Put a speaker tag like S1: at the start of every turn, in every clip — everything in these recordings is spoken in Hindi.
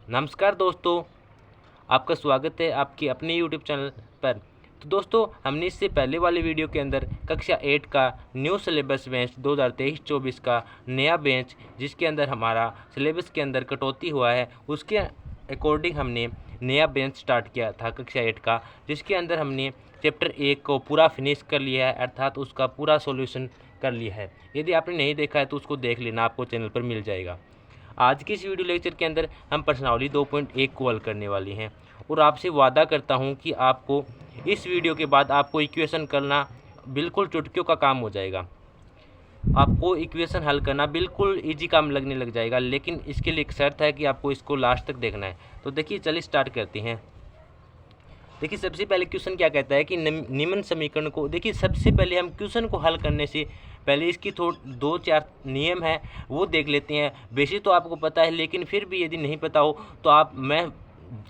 S1: नमस्कार दोस्तों, आपका स्वागत है आपके अपने YouTube चैनल पर। तो दोस्तों, हमने इससे पहले वाले वीडियो के अंदर कक्षा 8 का न्यू सिलेबस बेंच 2023-24 का नया बेंच, जिसके अंदर हमारा सिलेबस के अंदर कटौती हुआ है, उसके अकॉर्डिंग हमने नया बेंच स्टार्ट किया था कक्षा 8 का, जिसके अंदर हमने चैप्टर 1 को पूरा फिनिश कर लिया है, अर्थात उसका पूरा सॉल्यूशन कर लिया है। यदि आपने नहीं देखा है तो उसको देख लेना, आपको चैनल पर मिल जाएगा। आज के इस वीडियो लेक्चर के अंदर हम प्रश्नावली 2.1 को हल करने वाले हैं और आपसे वादा करता हूं कि आपको इस वीडियो के बाद आपको इक्वेशन करना बिल्कुल चुटकियों का काम हो जाएगा। आपको इक्वेशन हल करना बिल्कुल इजी काम लगने लग जाएगा, लेकिन इसके लिए एक शर्त है कि आपको इसको लास्ट तक देखना है। तो देखिए, चलिए स्टार्ट करते हैं। देखिए, सबसे पहले क्वेश्चन क्या कहता है कि निम्न समीकरण को, देखिए सबसे पहले हम क्वेश्चन को हल करने से पहले इसकी दो चार नियम है वो देख लेते हैं। वैसे तो आपको पता है, लेकिन फिर भी यदि नहीं पता हो तो मैं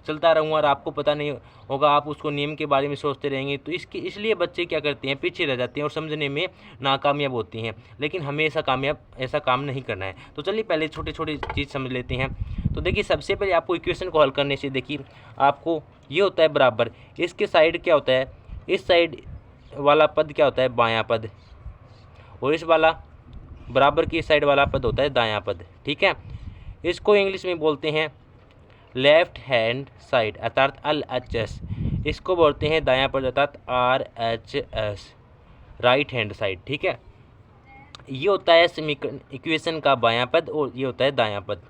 S1: चलता रहूँगा और आपको पता नहीं होगा, आप उसको नियम के बारे में सोचते रहेंगे, तो इसलिए बच्चे क्या करते हैं, पीछे रह जाते हैं और समझने में नाकामयाब होती हैं। लेकिन हमें ऐसा काम नहीं करना है। तो चलिए पहले छोटे छोटे चीज़ समझ लेते हैं। तो देखिए, सबसे पहले आपको इक्वेशन को हल करने से देखिए आपको ये होता है बराबर, इसके साइड क्या होता है, इस साइड वाला पद क्या होता है, बायां पद, और इस वाला बराबर की साइड वाला पद होता है दायां पद। ठीक है, इसको इंग्लिश में बोलते हैं लेफ्ट हैंड साइड अर्थात LHS। इसको बोलते हैं दायां पद अर्थात RHS, राइट हैंड साइड। ठीक है, ये होता है समीकरण इक्वेशन का बायां पद और ये होता है दायां पद।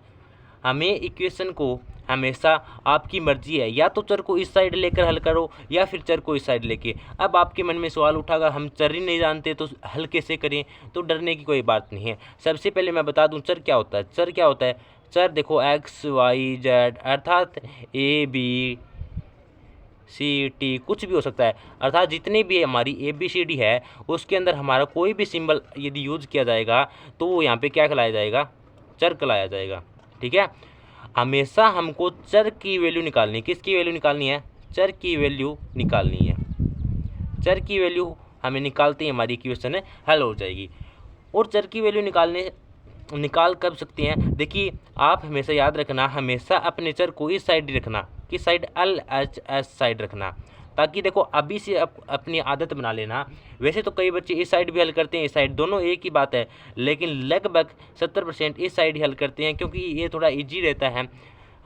S1: हमें इक्वेशन को हमेशा आपकी मर्जी है, या तो चर को इस साइड लेकर हल करो या फिर चर को इस साइड लेके। अब आपके मन में सवाल उठागा, हम चर ही नहीं जानते तो हल कैसे करें? तो डरने की कोई बात नहीं है। सबसे पहले मैं बता दूं चर क्या होता है। चर क्या होता है? चर देखो x y z अर्थात ABCD कुछ भी हो सकता है, अर्थात जितनी भी हमारी ABCD है उसके अंदर हमारा कोई भी सिंबल यदि यूज किया जाएगा तो वो यहाँ पे क्या कहलाया जाएगा, चर कहलाया जाएगा। ठीक है, हमेशा हमको चर की वैल्यू निकालनी है। किसकी वैल्यू निकालनी है? चर की वैल्यू निकालनी है। चर की वैल्यू हमें निकालते ही हमारी इक्वेशन हल हो जाएगी। और चर की वैल्यू निकाल कब सकते हैं? देखिए, आप हमेशा याद रखना, हमेशा अपने चर को इस साइड रखना, किस साइड, LHS साइड रखना, ताकि देखो अभी से अपनी आदत बना लेना। वैसे तो कई बच्चे इस साइड भी हल करते हैं, इस साइड, दोनों एक ही बात है, लेकिन लगभग 70% इस साइड ही हल करते हैं, क्योंकि ये थोड़ा इजी रहता है।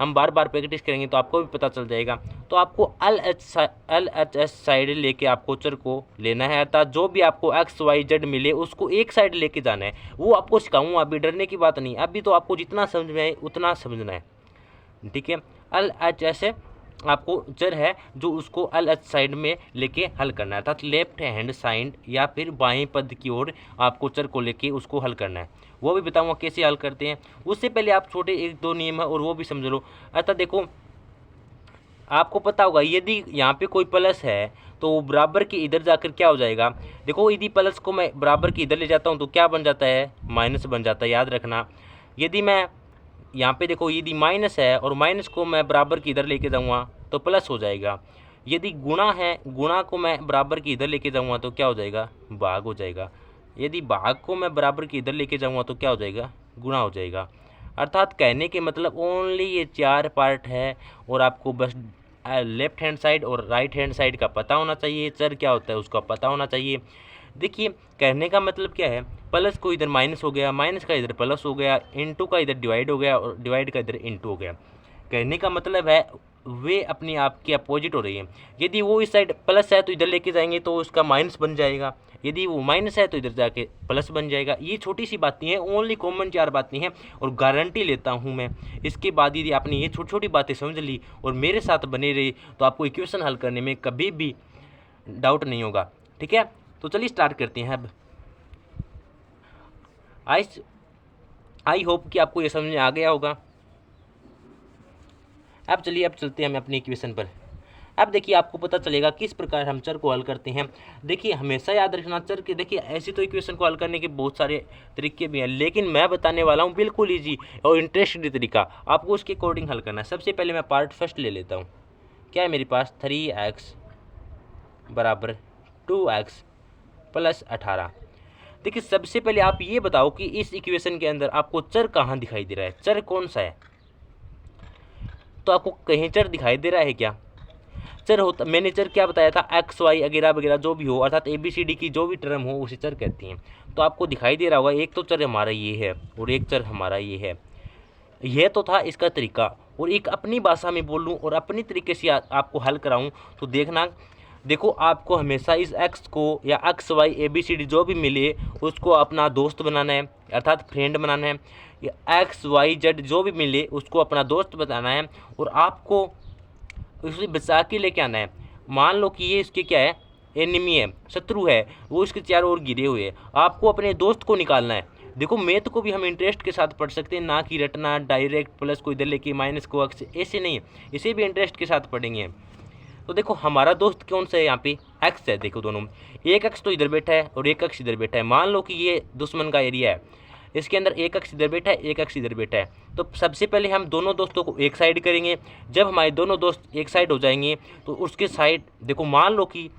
S1: हम बार बार प्रैक्टिस करेंगे तो आपको भी पता चल जाएगा। तो आपको LHS साइड लेके आपको चर को लेना है, अर्थात जो भी आपको XYZ मिले उसको एक साइड लेके जाना है। वो आपको सिखाऊंगा, अभी डरने की बात नहीं, अभी तो आपको जितना समझ में आए उतना समझना है। ठीक है, LHS आपको चर है जो उसको LH साइड में लेके हल करना है, अर्थात लेफ्ट हैंड साइड या फिर बाएं पद की ओर आपको चर को लेके उसको हल करना है। वो भी बताऊंगा कैसे हल करते हैं। उससे पहले आप छोटे एक दो नियम है और वो भी समझ लो। अर्थात देखो, आपको पता होगा यदि यहाँ पे कोई प्लस है तो बराबर के इधर जाकर क्या हो जाएगा, देखो यदि प्लस को मैं बराबर के इधर ले जाता हूँ तो क्या बन जाता है, माइनस बन जाता है, याद रखना। यदि मैं यहाँ पे देखो यदि माइनस है और माइनस को मैं बराबर की इधर लेके जाऊँगा तो प्लस हो जाएगा। यदि गुणा है, गुणा को मैं बराबर की इधर लेके जाऊँगा तो क्या हो जाएगा, भाग हो जाएगा। यदि भाग को मैं बराबर की इधर लेके जाऊँगा तो क्या हो जाएगा, गुणा हो जाएगा। अर्थात कहने के मतलब ओनली ये 4 पार्ट है और आपको बस लेफ्ट हैंड साइड और राइट हैंड साइड का पता होना चाहिए, चर क्या होता है उसका पता होना चाहिए। देखिए, कहने का मतलब क्या है, प्लस को इधर माइनस हो गया, माइनस का इधर प्लस हो गया, इनटू का इधर डिवाइड हो गया और डिवाइड का इधर इनटू हो गया। कहने का मतलब है वे अपने आप की अपोजिट हो रही है। यदि वो इस साइड प्लस है तो इधर लेके जाएंगे तो उसका माइनस बन जाएगा, यदि वो माइनस है तो इधर जाके प्लस बन जाएगा। ये छोटी सी बातें हैं, ओनली कॉमन 4 बातें हैं और गारंटी लेता हूँ मैं, इसके बाद यदि आपने ये छोटी छोटी बातें समझ ली और मेरे साथ बने रही तो आपको इक्वेशन हल करने में कभी भी डाउट नहीं होगा। ठीक है, तो चलिए स्टार्ट करते हैं। अब आई होप कि आपको ये समझ में आ गया होगा। अब चलिए, अब चलते हैं हम अपनी इक्वेशन पर। अब देखिए, आपको पता चलेगा किस प्रकार हम चर को हल करते हैं। देखिए, हमेशा याद रखना चर के, देखिए ऐसी तो इक्वेशन को हल करने के बहुत सारे तरीके भी हैं, लेकिन मैं बताने वाला हूँ बिल्कुल ईजी और इंटरेस्टिंग तरीका, आपको उसके अकॉर्डिंग हल करना है। सबसे पहले मैं पार्ट फर्स्ट ले लेता हूँ। क्या है मेरे पास, 3x बराबर 2x प्लस 18। देखिए, सबसे पहले आप ये बताओ कि इस इक्वेशन के अंदर आपको चर कहाँ दिखाई दे रहा है, चर कौन सा है? तो आपको कहीं चर दिखाई दे रहा है क्या? चर होता, मैंने चर क्या बताया था, एक्स वाई वगैरह वगैरह जो भी हो, अर्थात ABCD की जो भी टर्म हो उसे चर कहती हैं। तो आपको दिखाई दे रहा होगा एक तो चर हमारा ये है और एक चर हमारा ये है। यह तो था इसका तरीका। और एक अपनी भाषा में बोलूँ और अपनी तरीके से आपको हल कराऊँ तो देखना, देखो आपको हमेशा इस एक्स को या एक्स वाई ABCD जो भी मिले उसको अपना दोस्त बनाना है, अर्थात फ्रेंड बनाना है। या एक्स वाई जेड जो भी मिले उसको अपना दोस्त बनाना है और आपको उसे बचा के लेके आना है। मान लो कि ये इसके क्या है, एनिमी है, शत्रु है, वो इसके चारों ओर घिरे हुए हैं, आपको अपने दोस्त को निकालना है। देखो मैथ को भी हम इंटरेस्ट के साथ पढ़ सकते हैं, ना कि रटना डायरेक्ट प्लस को इधर लेके माइनस को अक्स, ऐसे नहीं है, इसे भी इंटरेस्ट के साथ पढ़ेंगे। तो देखो हमारा दोस्त कौन सा है, यहाँ पे एक्स है। देखो दोनों, एक एक्स तो इधर बैठा है और एक एक्स इधर बैठा है। मान लो कि ये दुश्मन का एरिया है, इसके अंदर एक एक्स इधर बैठा है, एक एक्स इधर बैठा है। तो सबसे पहले हम दोनों दोस्तों को एक साइड करेंगे। जब हमारे दोनों दोस्त एक साइड हो जाएंगे तो उसके साइड, देखो मान लो कि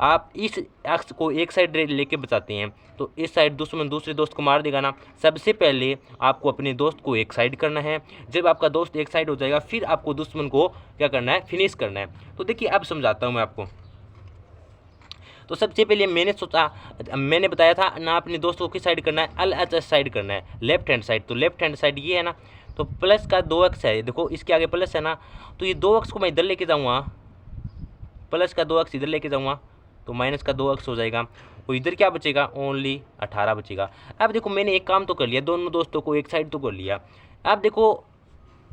S1: आप इस एक्स को एक साइड लेके बचाते हैं तो इस साइड दुश्मन दूसरे दोस्त को मार देगा ना। सबसे पहले आपको अपने दोस्त को एक साइड करना है। जब आपका दोस्त एक साइड हो जाएगा फिर आपको दुश्मन को क्या करना है, फिनिश करना है। तो देखिए अब समझाता हूँ मैं आपको। तो सबसे पहले मैंने सोचा, मैंने बताया था ना अपने दोस्त को किस साइड करना है, LHS साइड करना है, लेफ्ट हैंड साइड। तो लेफ्ट हैंड साइड ये है ना, तो प्लस का 2x है, देखो इसके आगे प्लस है ना, तो ये 2x को मैं इधर लेके जाऊँगा, प्लस का 2x इधर लेके जाऊँगा तो माइनस का 2x हो जाएगा। और इधर क्या बचेगा, ओनली 18 बचेगा। अब देखो मैंने एक काम तो कर लिया, दोनों दोस्तों को एक साइड तो कर लिया। अब देखो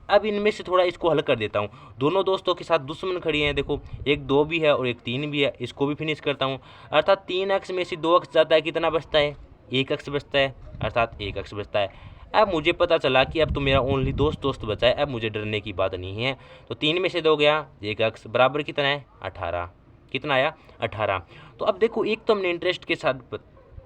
S1: अब इनमें से थोड़ा इसको हल कर देता हूँ। दोनों दोस्तों के साथ दुश्मन खड़ी हैं, देखो एक 2 भी है और एक 3 भी है, इसको भी फिनिश करता हूँ। अर्थात 3x में से 2x जाता है, कितना बचता है, 1x बचता है, अर्थात 1x बचता है। अब मुझे पता चला कि अब तो मेरा ओनली दोस्त बचा है, अब मुझे डरने की बात नहीं है। तो 3 में से 2 गया, 1x बराबर कितना है, 18। कितना आया, 18। तो अब देखो एक तो हमने इंटरेस्ट के साथ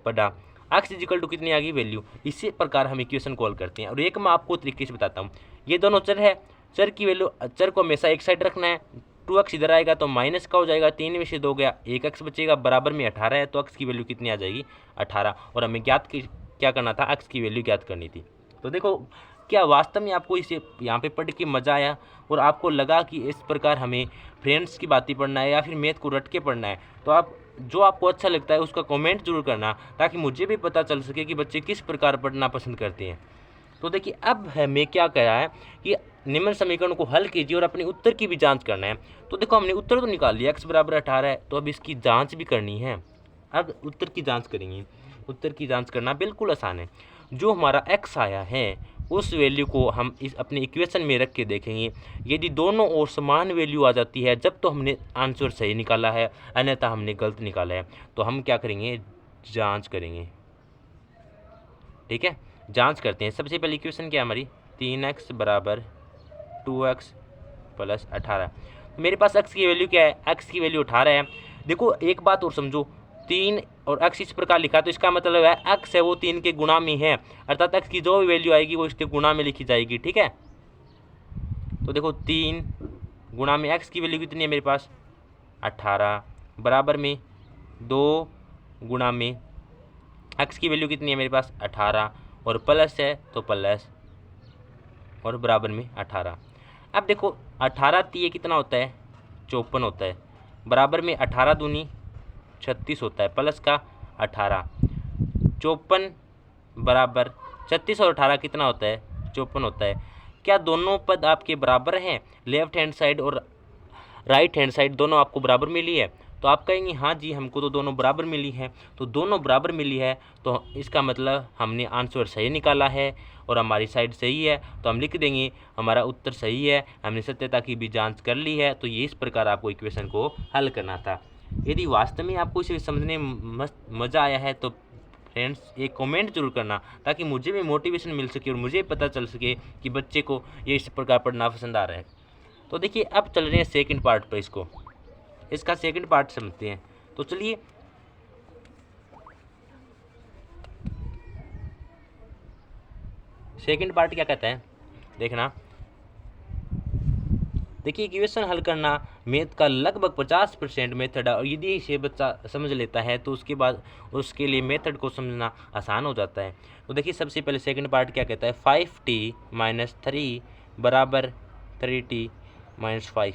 S1: पढ़ा, x इजिकल टू कितनी आ गई, वैल्यू। इसी प्रकार हम इक्वेशन कॉल करते हैं। और एक मैं आपको तरीके से बताता हूँ, ये दोनों चर है, चर की वैल्यू, चर को हमेशा एक साइड रखना है। 2x इधर आएगा तो माइनस का हो जाएगा, 3 में से 2 गया, 1x बचेगा, बराबर में 18 है। तो x की वैल्यू कितनी आ जाएगी, 18। और हमें क्या करना था, x की वैल्यू ज्ञात करनी थी। तो देखो क्या वास्तव में आपको इसे यहाँ पे पढ़ के मज़ा आया और आपको लगा कि इस प्रकार हमें फ्रेंड्स की बातें पढ़ना है या फिर मैथ को रट के पढ़ना है। तो आप जो आपको अच्छा लगता है उसका कमेंट जरूर करना, ताकि मुझे भी पता चल सके कि बच्चे किस प्रकार पढ़ना पसंद करते हैं। तो देखिए अब हमें क्या कह रहा है कि निम्न समीकरण को हल कीजिए और अपने उत्तर की भी जांच करना है। तो देखो हमने उत्तर तो निकाल लिया, x बराबर 18 है, तो अब इसकी जांच भी करनी है। अब उत्तर की जांच करेंगे। उत्तर की जांच करना बिल्कुल आसान है। जो हमारा x आया है उस वैल्यू को हम इस अपने इक्वेशन में रख के देखेंगे। यदि दोनों ओर समान वैल्यू आ जाती है जब तो हमने आंसर सही निकाला है, अन्यथा हमने गलत निकाला है। तो हम क्या करेंगे, जांच करेंगे। ठीक है, जांच करते हैं। सबसे पहले इक्वेशन क्या है हमारी, 3x बराबर 2x प्लस 18। मेरे पास x की वैल्यू क्या है, x की वैल्यू 18 है। देखो एक बात और समझो, 3 और x इस प्रकार लिखा तो इसका मतलब है x है वो 3 के गुणा में है, अर्थात x की जो भी वैल्यू आएगी वो इसके गुणा में लिखी जाएगी। ठीक है, तो देखो 3 गुणा में x की वैल्यू कितनी है मेरे पास, 18, बराबर में 2 गुणा में x की वैल्यू कितनी है मेरे पास, 18, और प्लस है तो प्लस और बराबर में 18। अब देखो 18 ये कितना होता है, 54 होता है, बराबर में 18 दूनी 36 होता है, प्लस का 18, 54 बराबर 36 और 18 कितना होता है, 54 होता है। क्या दोनों पद आपके बराबर हैं, लेफ्ट हैंड साइड और राइट हैंड साइड दोनों आपको बराबर मिली है? तो आप कहेंगे हाँ जी हमको तो दोनों बराबर मिली है। तो दोनों बराबर मिली है तो इसका मतलब हमने आंसर सही निकाला है और हमारी साइड सही है। तो हम लिख देंगे हमारा उत्तर सही है, हमने सत्यता की भी जांच कर ली है। तो ये इस प्रकार आपको इक्वेशन को हल करना था। यदि वास्तव में आपको इसे समझने मज़ा आया है तो फ्रेंड्स एक कमेंट जरूर करना, ताकि मुझे भी मोटिवेशन मिल सके और मुझे पता चल सके कि बच्चे को ये इस प्रकार पढ़ना पसंद आ रहा है। तो देखिए अब चल रहे हैं सेकंड पार्ट पर, इसका सेकंड पार्ट समझते हैं। तो चलिए सेकंड पार्ट क्या कहता है देखना। देखिए इक्वेशन हल करना मैथ का लगभग 50% मेथड है, और यदि इसे बच्चा समझ लेता है तो उसके बाद उसके लिए मेथड को समझना आसान हो जाता है। तो देखिए सबसे पहले सेकंड पार्ट क्या कहता है, 5t - 3 बराबर 3t -5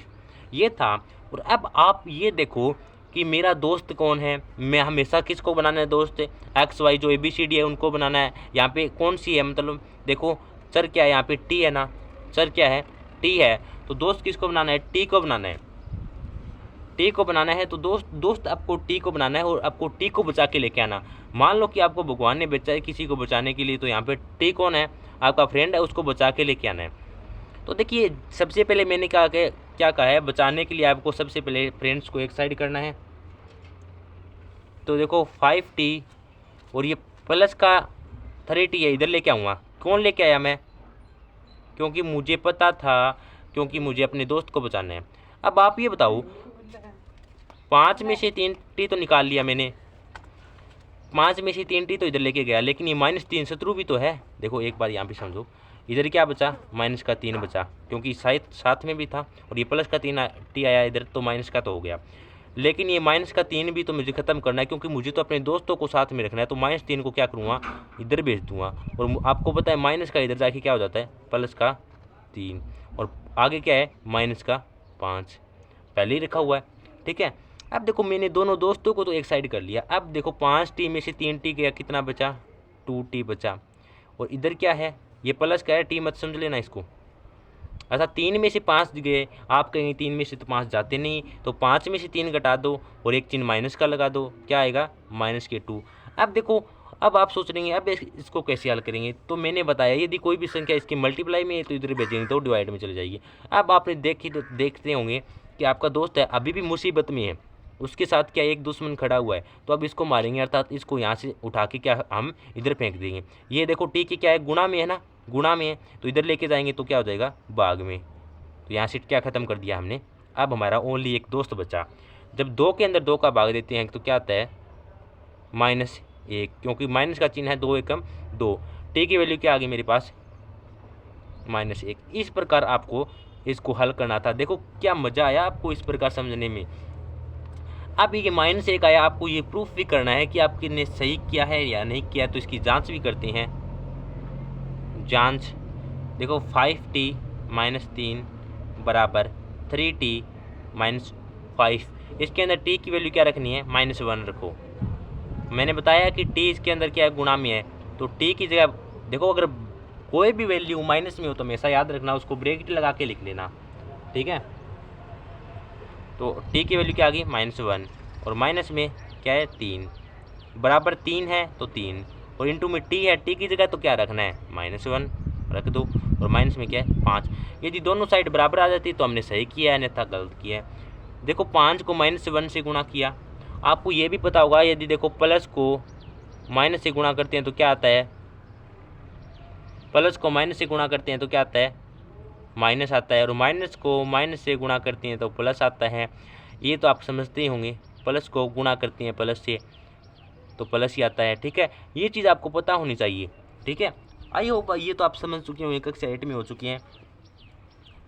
S1: ये था। और अब आप ये देखो कि मेरा दोस्त कौन है, मैं हमेशा किसको बनाना है दोस्त, एक्स वाई जो ABCD है उनको बनाना है। यहाँ पे कौन सी है, मतलब देखो चर क्या है, यहाँ पे टी है ना, चर क्या है, टी है, तो दोस्त किसको बनाना है, टी को बनाना है, टी को बनाना है। तो दोस्त आपको टी को बनाना है और आपको टी को बचा के लेके आना। मान लो कि आपको भगवान ने भेजा है किसी को बचाने के लिए, तो यहाँ पे टी कौन है, आपका फ्रेंड है, उसको बचा के लेके आना है। तो देखिए सबसे पहले मैंने कहा कि क्या कहा है, बचाने के लिए आपको सबसे पहले फ्रेंड्स को एक साइड करना है। तो देखो 5t और ये प्लस का 3t है, इधर लेके आऊँगा। कौन लेके आया मैं, क्योंकि मुझे पता था, क्योंकि मुझे अपने दोस्त को बचाना है। अब आप ये बताओ 5 में से 3t तो निकाल लिया मैंने, 5 में से 3t तो इधर लेके गया, लेकिन ये -3 शत्रु भी तो है। देखो एक बार यहाँ पे समझो, इधर क्या बचा, -3 बचा, क्योंकि साथ में भी था, और ये प्लस का 3t आया इधर, तो माइनस का तो हो गया। लेकिन ये -3 भी तो मुझे ख़त्म करना है, क्योंकि मुझे तो अपने दोस्तों को साथ में रखना है। तो -3 को क्या करूँगा, इधर भेज दूँगा। और आपको पता है माइनस का इधर जाके क्या हो जाता है, प्लस का 3, और आगे क्या है, माइनस का 5, पहले ही रखा हुआ है। ठीक है, अब देखो मैंने दोनों दोस्तों को तो एक साइड कर लिया। अब देखो 5t में से 3t गया, कितना बचा, 2t बचा। और इधर क्या है, ये प्लस का है, t मत समझ लेना इसको। अच्छा 3 में से 5 गए, आप कहेंगे 3 में से तो 5 जाते नहीं, तो 5 में से 3 घटा दो और एक चिन्ह माइनस का लगा दो, क्या आएगा, -2। अब देखो, अब आप सोच रहे हैं अब इसको कैसे हल करेंगे, तो मैंने बताया यदि कोई भी संख्या इसकी मल्टीप्लाई में है तो इधर भेजेंगे तो डिवाइड में चले जाएगी। अब आपने देखते होंगे कि आपका दोस्त है अभी भी मुसीबत में है, उसके साथ क्या एक दुश्मन खड़ा हुआ है, तो अब इसको मारेंगे, अर्थात इसको यहाँ से उठा के क्या हम इधर फेंक देंगे। ये देखो टी की क्या है, गुणा में है ना, गुणा में है, तो इधर लेके जाएंगे तो क्या हो जाएगा, भाग में। तो यहाँ से क्या ख़त्म कर दिया हमने। अब हमारा ओनली एक दोस्त बचा। जब 2 के अंदर 2 का भाग देते हैं तो क्या आता है, -1, क्योंकि माइनस का चिन्ह है, 2 एकम 2। टी की वैल्यू क्या आ गई मेरे पास, -1। इस प्रकार आपको इसको हल करना था। देखो क्या मज़ा आया आपको इस प्रकार समझने में। अब ये -1 आया, आपको ये प्रूफ भी करना है कि आपने सही किया है या नहीं किया, तो इसकी जांच भी करते हैं। जांच देखो 5t - 3 बराबर 3t - 5। इसके अंदर t की वैल्यू क्या रखनी है, -1 रखो। मैंने बताया कि t इसके अंदर क्या है, गुणा में है, तो t की जगह देखो अगर कोई भी वैल्यू माइनस में हो तो हमेशा याद रखना उसको ब्रैकेट लगा के लिख लेना। ठीक है, तो t की वैल्यू क्या आ गई, -1, और माइनस में क्या है, 3, बराबर 3 है तो 3, और इंटू में t है, t की जगह तो क्या रखना है, -1 रख दो, और माइनस में क्या है, 5। यदि दोनों साइड बराबर आ जाती तो हमने सही किया है, अन्यथा गलत किया है। देखो 5 को -1 से गुणा किया। आपको ये भी पता होगा यदि देखो प्लस को माइनस से गुणा करते हैं तो क्या आता है, प्लस को माइनस से गुणा करते हैं तो क्या आता है, माइनस आता है, और माइनस को माइनस से गुणा करते हैं तो प्लस आता है। ये तो आप समझते ही होंगे, प्लस को गुणा करते हैं प्लस से तो प्लस ही आता है। ठीक है, ये चीज़ आपको पता होनी चाहिए। ठीक है, आई होप ये तो आप समझ चुके होंगे, कक्षा 8 में हो चुके हैं।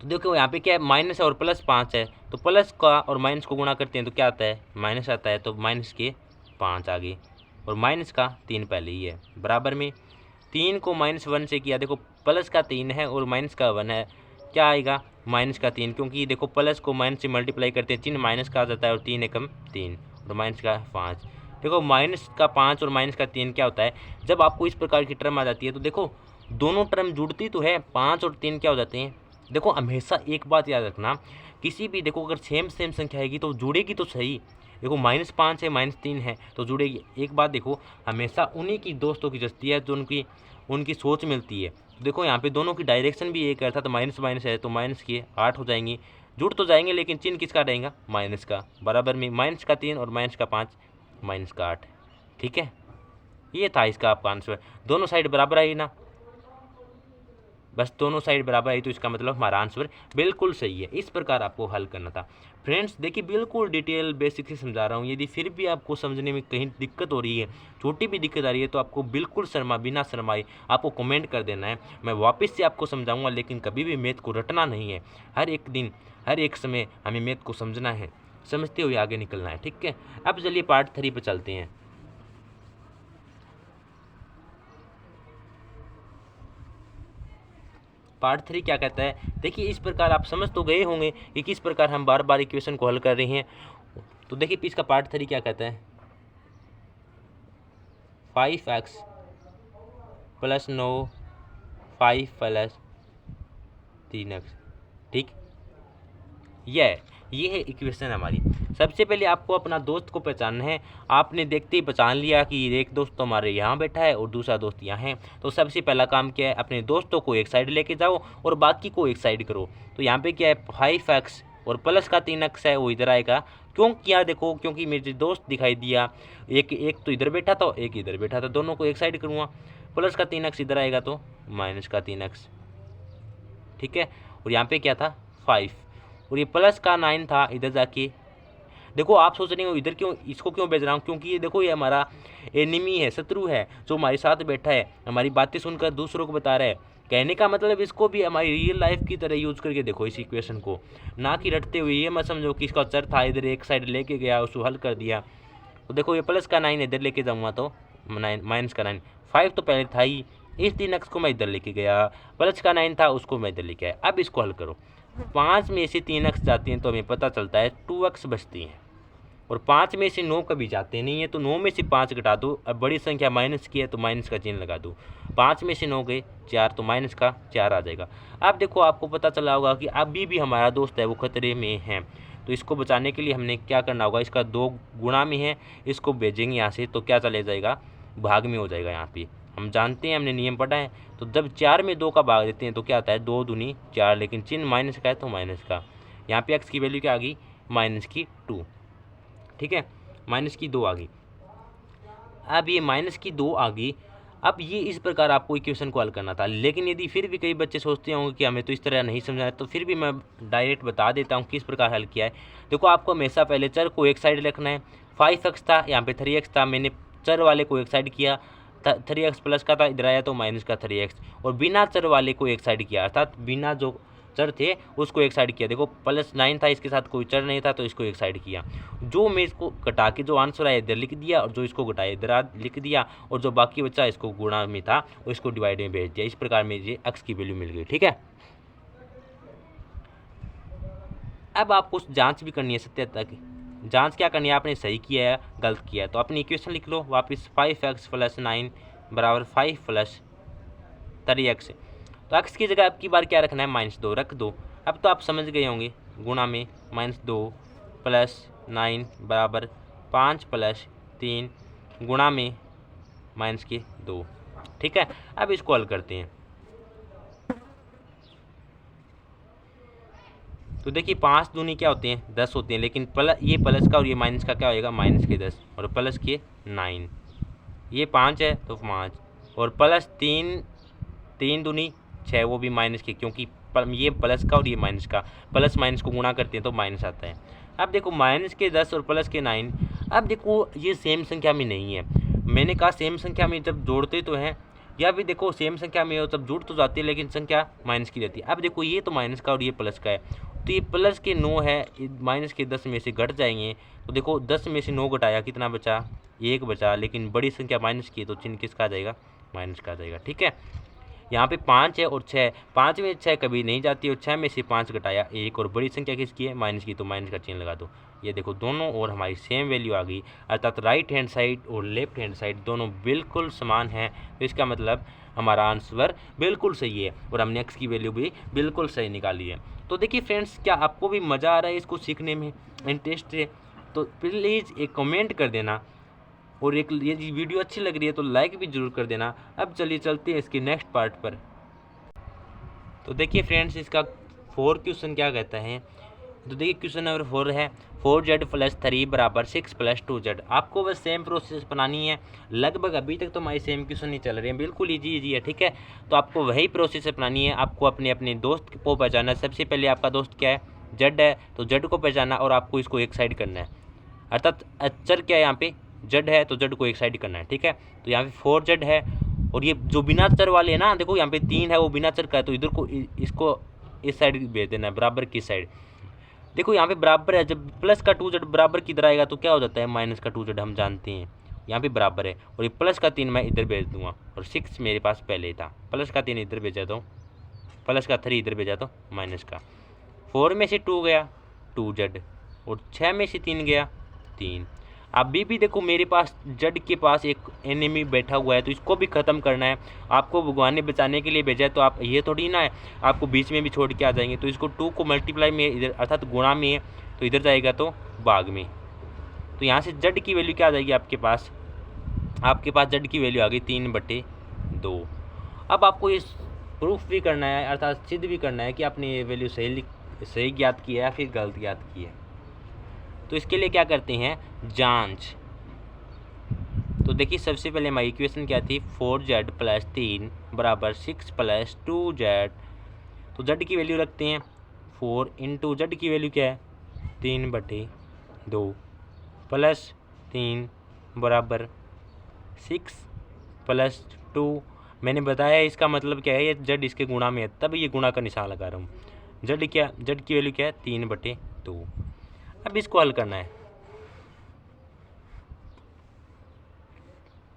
S1: तो देखो यहाँ पे क्या है, माइनस और प्लस 5 है, तो प्लस का और माइनस को गुणा करते हैं तो क्या आता है, माइनस आता है, तो माइनस के 5 आ गए, और माइनस का 3 पहले ही है, बराबर में 3 को -1 से किया। देखो प्लस का 3 है और माइनस का 1 है, क्या आएगा, माइनस का 3, क्योंकि देखो प्लस को माइनस से मल्टीप्लाई करते हैं, चिन्ह माइनस का आ जाता है, और 3 एकम 3, और माइनस का 5। देखो माइनस का 5 और माइनस का 3 क्या होता है, जब आपको इस प्रकार की टर्म आ जाती है तो देखो दोनों टर्म जुड़ती तो है, 5 और 3 क्या हो जाते हैं। देखो हमेशा एक बात याद रखना, किसी भी देखो अगर सेम संख्या आएगी तो जुड़ेगी तो सही। देखो -5 है, -3 है तो जुड़ेगी। एक बात देखो, हमेशा उन्हीं की दोस्तों की जस्ती है जो उनकी सोच मिलती है। देखो यहाँ पे दोनों की डायरेक्शन भी एक है, अर्थात माइनस माइनस है तो माइनस के 8 हो जाएंगी, जुड़ तो जाएंगे, लेकिन चिन्ह किसका रहेगा, माइनस का, बराबर में माइनस का 3 और माइनस का 5, माइनस का 8। ठीक है, ये था इसका आपका आंसर। दोनों साइड बराबर आई ना, बस दोनों साइड बराबर आई तो इसका मतलब हमारा आंसर बिल्कुल सही है। इस प्रकार आपको हल करना था। फ्रेंड्स देखिए बिल्कुल डिटेल बेसिक से समझा रहा हूँ, यदि फिर भी आपको समझने में कहीं दिक्कत हो रही है, छोटी भी दिक्कत आ रही है, तो आपको बिल्कुल बिना शर्माए आपको कमेंट कर देना है, मैं वापस से आपको समझाऊंगा। लेकिन कभी भी मैथ को रटना नहीं है, हर एक दिन हर एक समय हमें मैथ को समझना है, समझते हुए आगे निकलना है। ठीक है, अब चलिए पार्ट 3 पर चलते हैं। पार्ट 3 क्या कहता है। देखिए इस प्रकार आप समझ तो गए होंगे कि किस प्रकार हम बार बार इक्वेशन को हल कर रहे हैं। तो देखिए इसका पार्ट 3 क्या कहता है, 5x + 9 5 + 3x, ठीक। ये है इक्वेशन हमारी। सबसे पहले आपको अपना दोस्त को पहचानना है। आपने देखते ही पहचान लिया कि एक दोस्त तो हमारे यहाँ बैठा है और दूसरा दोस्त यहाँ है। तो सबसे पहला काम क्या है, अपने दोस्तों को एक साइड लेके जाओ और बाकी को एक साइड करो। तो यहाँ पे क्या है, 5x और प्लस का 3x है वो इधर आएगा। क्यों किया देखो, क्योंकि मेरे दोस्त दिखाई दिया, एक तो इधर बैठा था एक इधर बैठा था, दोनों को एक साइड करूँगा। प्लस का 3x इधर आएगा तो माइनस का 3x, ठीक है। और यहाँ पे क्या था 5 और ये प्लस का 9 था इधर जाके। देखो आप सोच रहे हो इधर क्यों, इसको क्यों भेज रहा हूँ, क्योंकि ये देखो ये हमारा एनिमी है, शत्रु है, जो हमारे साथ बैठा है, हमारी बातें सुनकर दूसरों को बता रहा है। कहने का मतलब इसको भी हमारी रियल लाइफ की तरह यूज करके देखो इस इक्वेशन को, ना कि रटते हुए। ये मत समझो कि इसका चर था इधर एक साइड लेके गया उसको हल कर दिया। तो देखो ये प्लस का 9 इधर लेके जाऊँगा तो माइनस का 9, 5 तो पहले था ही, इस 3x को मैं इधर लेके गया, प्लस का 9 था उसको मैं इधर लेके आया। अब इसको हल करो, 5 में से 3x जाती हैं तो हमें पता चलता है 2x बचती हैं, और 5 में से 9 कभी जाते नहीं है तो 9 में से 5 घटा दो। अब बड़ी संख्या माइनस की है तो माइनस का चिन्ह लगा दो। 5 में से 9 गए 4 तो माइनस का 4 आ जाएगा। अब देखो आपको पता चला होगा कि अभी भी हमारा दोस्त है वो खतरे में है। तो इसको बचाने के लिए हमने क्या करना होगा, इसका 2 गुणा में है, इसको भेजेंगे यहाँ से तो क्या चले जाएगा, भाग में हो जाएगा। यहाँ पे हम जानते हैं, हमने नियम पढ़ा है। तो जब 4 में 2 का भाग देते हैं तो क्या आता है 2 दूनी 4, लेकिन चिन्ह माइनस का है तो माइनस का। यहाँ पे x की वैल्यू क्या आ गई, माइनस की 2, ठीक है, माइनस की 2 आ गई। अब ये माइनस की 2 आ गई। अब ये इस प्रकार आपको इक्वेशन को हल करना था। लेकिन यदि फिर भी कई बच्चे सोचते होंगे कि हमें तो इस तरह नहीं समझा है, तो फिर भी मैं डायरेक्ट बता देता हूँ किस प्रकार हल किया है। देखो आपको हमेशा पहले चर को एक साइड रखना है। 5x था, यहाँ पे 3x था, मैंने चर वाले को एक साइड किया, 3x प्लस का था इधर आया तो माइनस का 3x, और बिना चर वाले को एक साइड किया, अर्थात बिना जो चर थे उसको एक साइड किया। देखो प्लस 9 था, इसके साथ कोई चर नहीं था तो इसको एक साइड किया। जो मैं इसको घटा के जो आंसर आया इधर लिख दिया, और जो इसको घटाया इधर लिख दिया, और जो बाकी बचा इसको गुणा में था उसको डिवाइड में भेज दिया। इस प्रकार में ये x की वैल्यू मिल गई, ठीक है। अब आपको जांच भी करनी है, सत्यता की जांच क्या करनी है, आपने सही किया है गलत किया है। तो अपनी इक्वेशन लिख लो वापस, 5x + 9 = 5 + 3x। तो x की जगह अब की बार क्या रखना है, -2 रख दो। अब तो आप समझ गए होंगे, गुणा में -2 + 9 = 5 + 3 गुणा में -2, ठीक है। अब इसको हल करते हैं। तो देखिए 5 दूनी क्या होते हैं 10 होते हैं, लेकिन ये प्लस का और ये माइनस का क्या होएगा, -10 और प्लस के 9। ये 5 है तो 5, और प्लस 3 दूनी 6, वो भी माइनस के, क्योंकि ये प्लस का और ये माइनस का, प्लस माइनस को गुणा करते हैं तो माइनस आता है। अब देखो -10 और प्लस के 9। अब देखो ये सेम संख्या में नहीं है। मैंने कहा सेम संख्या में जब जोड़ते तो हैं, या भी देखो सेम संख्या में हो तब जुड़ तो जाती है लेकिन संख्या माइनस की रहती है। अब देखो ये तो माइनस का और ये प्लस का है, तो ये प्लस के 9 है, माइनस के 10 में से घट जाएंगे। तो देखो 10 में से 9 घटाया कितना बचा, 1 बचा, लेकिन बड़ी संख्या माइनस की है तो चिन्ह किसका आ जाएगा, माइनस का आ जाएगा, ठीक है। यहाँ पे 5 है और 6, 5 में 6 कभी नहीं जाती, और 6 में से 5 घटाया 1, और बड़ी संख्या किसकी है, माइनस की, तो माइनस का चिन्ह लगा दो। ये देखो दोनों और हमारी सेम वैल्यू आ गई, अर्थात राइट हैंड साइड और लेफ्ट हैंड साइड दोनों बिल्कुल समान हैं। तो इसका मतलब हमारा आंसर बिल्कुल सही है, और हमने x की वैल्यू भी बिल्कुल सही निकाली है। तो देखिए फ्रेंड्स, क्या आपको भी मज़ा आ रहा है इसको सीखने में, इंटरेस्ट है तो प्लीज़ एक कमेंट कर देना, और एक ये वीडियो अच्छी लग रही है तो लाइक भी ज़रूर कर देना। अब चलिए चलते हैं इसके नेक्स्ट पार्ट पर। तो देखिए फ्रेंड्स, इसका 4 क्वेश्चन क्या कहता है। तो देखिए क्वेश्चन नंबर 4 है, 4z + 3 = 6 + 2z। आपको बस सेम प्रोसेस बनानी है। लगभग अभी तक तो हमारी सेम क्वेश्चन नहीं चल रहे हैं, बिल्कुल ईजी है, ठीक है। तो आपको वही प्रोसेस अपनानी है। आपको अपने दोस्त को पहचानना। सबसे पहले आपका दोस्त क्या है, z है, तो z को पहचाना और आपको इसको एक साइड करना है, अर्थात अचर क्या है यहाँ पे z है तो z को एक साइड करना है, ठीक है। तो यहाँ पे 4z है, और ये जो बिना चर वाले है ना, देखो यहाँ पे 3 है वो बिना चर का है, तो इधर को इसको इस साइड भेज देना है, बराबर की साइड। देखो यहाँ पे बराबर है, जब प्लस का 2z बराबर किधर आएगा तो क्या हो जाता है, माइनस का 2z, हम जानते हैं यहाँ पे बराबर है, और ये प्लस का 3 मैं इधर भेज दूंगा, और 6 मेरे पास पहले ही था, प्लस का 3 इधर भेज देता हूँ, प्लस का 3 इधर भेजा तो माइनस का। 4 में से 2 गया 2z, और 6 में से 3 गया 3। अभी भी देखो मेरे पास जड के पास एक एनिमी बैठा हुआ है, तो इसको भी ख़त्म करना है। आपको भगवान ने बचाने के लिए भेजा है, तो आप ये थोड़ी ना है आपको बीच में भी छोड़ के आ जाएंगे। तो इसको 2 को मल्टीप्लाई में इधर अर्थात गुणा में है, तो इधर जाएगा तो भाग में। तो यहाँ से जड की वैल्यू क्या आ जाएगी आपके पास जड की वैल्यू आ गई 3/2। अब आपको ये प्रूफ भी करना है अर्थात सिद्ध भी करना है कि आपने ये वैल्यू सही ज्ञात की है या फिर गलत ज्ञात की है। तो इसके लिए क्या करते हैं, जांच। तो देखिए सबसे पहले हमारी इक्वेशन क्या थी, 4z + 3 = 6 + 2z। तो z की वैल्यू रखते हैं 4 × z की वैल्यू क्या है 3/2 + 3 = 6 + 2। मैंने बताया इसका मतलब क्या है, ये z इसके गुणा में है, तब ये गुणा का निशान लगा रहा हूँ। z की वैल्यू क्या है 3/2। अब इसको हल करना है।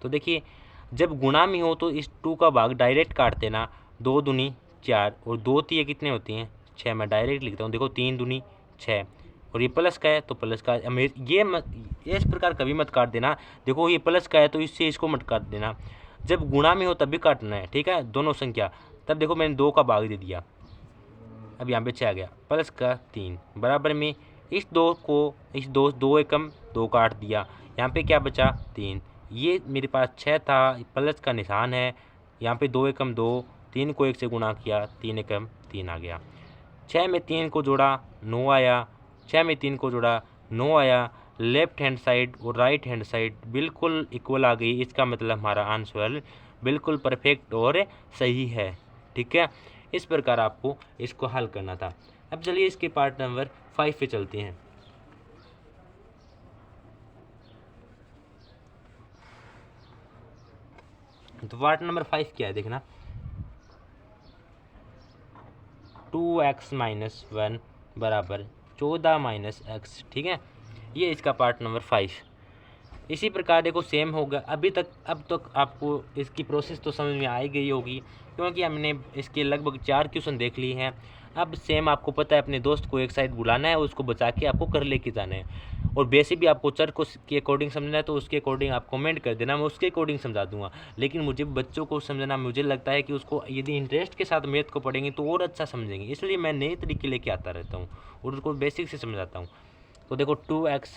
S1: तो देखिए जब गुणा में हो तो इस 2 का भाग डायरेक्ट काट देना, 2 दूनी 4 और 2 3 कितने होती हैं 6। मैं डायरेक्ट लिखता हूँ, देखो 3 दूनी 6, और ये प्लस का है तो प्लस का ये इस प्रकार कभी मत काट देना। देखो ये प्लस का है तो इससे इसको मत काट देना, जब गुणा में हो तब भी काटना है, ठीक है, दोनों संख्या। तब देखो मैंने 2 का भाग दे दिया, अब यहाँ पे 6 आ गया, प्लस का 3 बराबर में इस 2 को 2 एकम 2 काट दिया, यहाँ पे क्या बचा 3। ये मेरे पास 6 था, प्लस का निशान है, यहाँ पे 2 एकम 2, 3 को 1 से गुणा किया 3 एकम 3 आ गया। 6 में 3 को जोड़ा 9 आया, 6 में 3 को जोड़ा 9 आया। लेफ्ट हैंड साइड और राइट हैंड साइड बिल्कुल इक्वल आ गई, इसका मतलब हमारा आंसर बिल्कुल परफेक्ट और सही है, ठीक है। इस प्रकार आपको इसको हल करना था। अब चलिए इसके पार्ट नंबर 5 पे चलते हैं। तो पार्ट नंबर 5 क्या है देखना, 2x - 1 = 14 - x, ठीक है, ये इसका पार्ट नंबर 5। इसी प्रकार देखो सेम होगा। अब तक आपको इसकी प्रोसेस तो समझ में आ ही गई होगी, क्योंकि हमने इसके लगभग 4 क्वेश्चन देख लिए हैं। अब सेम आपको पता है अपने दोस्त को एक साइड बुलाना है, उसको बचा के आपको कर लेके जाना है। और वैसे भी आपको चर को के अकॉर्डिंग समझना है तो उसके अकॉर्डिंग आप कमेंट कर देना, मैं उसके अकॉर्डिंग समझा दूंगा। लेकिन मुझे बच्चों को समझना, मुझे लगता है कि उसको यदि इंटरेस्ट के साथ मैथ को पढ़ेंगे तो और अच्छा समझेंगे, इसलिए मैं नए तरीके लेके आता रहता हूँ और उसको बेसिक से समझाता हूँ। तो देखो 2x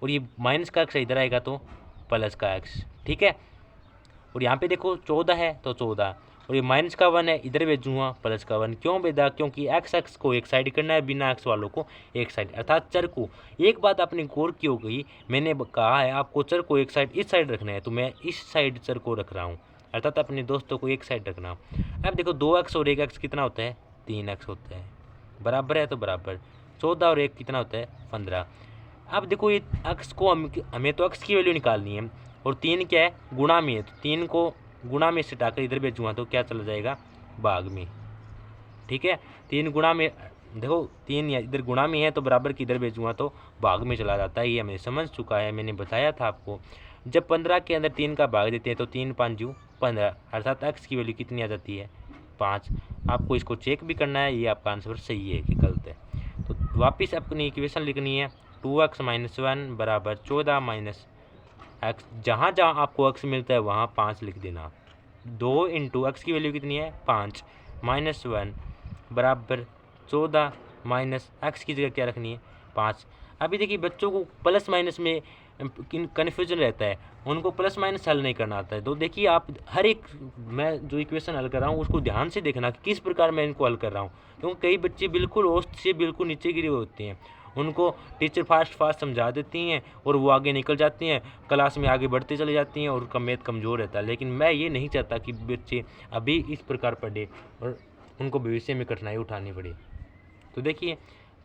S1: और ये माइनस का x इधर आएगा तो प्लस का x, ठीक है। और यहाँ पे देखो 14 है तो 14, और ये माइनस का 1 है इधर भेजूँगा प्लस का 1। क्यों भेजा, क्योंकि x को एक साइड करना है, बिना x वालों को एक साइड, अर्थात चर को। एक बात आपने गौर की होगी, मैंने कहा है आपको चर को एक साइड इस साइड रखना है, तो मैं इस साइड चर को रख रहा हूँ, अर्थात अपने दोस्तों को एक साइड रखना। अब देखो 2x और 1x कितना होता है 3x होता है, बराबर है तो बराबर। 14 और 1 कितना होता है 15। अब देखो ये x को हमें तो x की वैल्यू निकालनी है, और 3 क्या है गुणा में है, तो 3 को गुणा में से हटाकर इधर भेजूँगा तो क्या चला जाएगा भाग में, ठीक है। 3 गुणा में, देखो 3 इधर गुणा में है तो बराबर की इधर भेजूँगा तो भाग में चला जाता है। ये हमें समझ चुका है, मैंने बताया था आपको। जब 15 के अंदर 3 का भाग देते हैं तो 3 × 5 = 15, अर्थात x की वैल्यू कितनी आ जाती है 5। आपको इसको चेक भी करना है ये आपका आंसर सही है कि गलत है। तो वापस अपनी इक्वेशन लिखनी है, 2x - 1 = 14 - x। जहाँ जहाँ आपको x मिलता है वहाँ 5 लिख देना। 2 × x की वैल्यू कितनी है 5 - 1 = 14 - x की जगह क्या रखनी है 5। अभी देखिए बच्चों को प्लस माइनस में कन्फ्यूजन रहता है, उनको प्लस माइनस हल नहीं करना आता है। तो देखिए आप हर एक, मैं जो इक्वेशन हल कर रहा हूँ उसको ध्यान से देखना कि किस प्रकार मैं इनको हल कर रहा हूँ, क्योंकि कई बच्चे बिल्कुल औसत से बिल्कुल नीचे गिरे होते हैं, उनको टीचर फास्ट समझा देती हैं और वो आगे निकल जाती हैं, क्लास में आगे बढ़ते चले जाती हैं और उनका मैथ कमज़ोर रहता है। लेकिन मैं ये नहीं चाहता कि बच्चे अभी इस प्रकार पढ़े और उनको भविष्य में कठिनाई उठानी पड़े। तो देखिए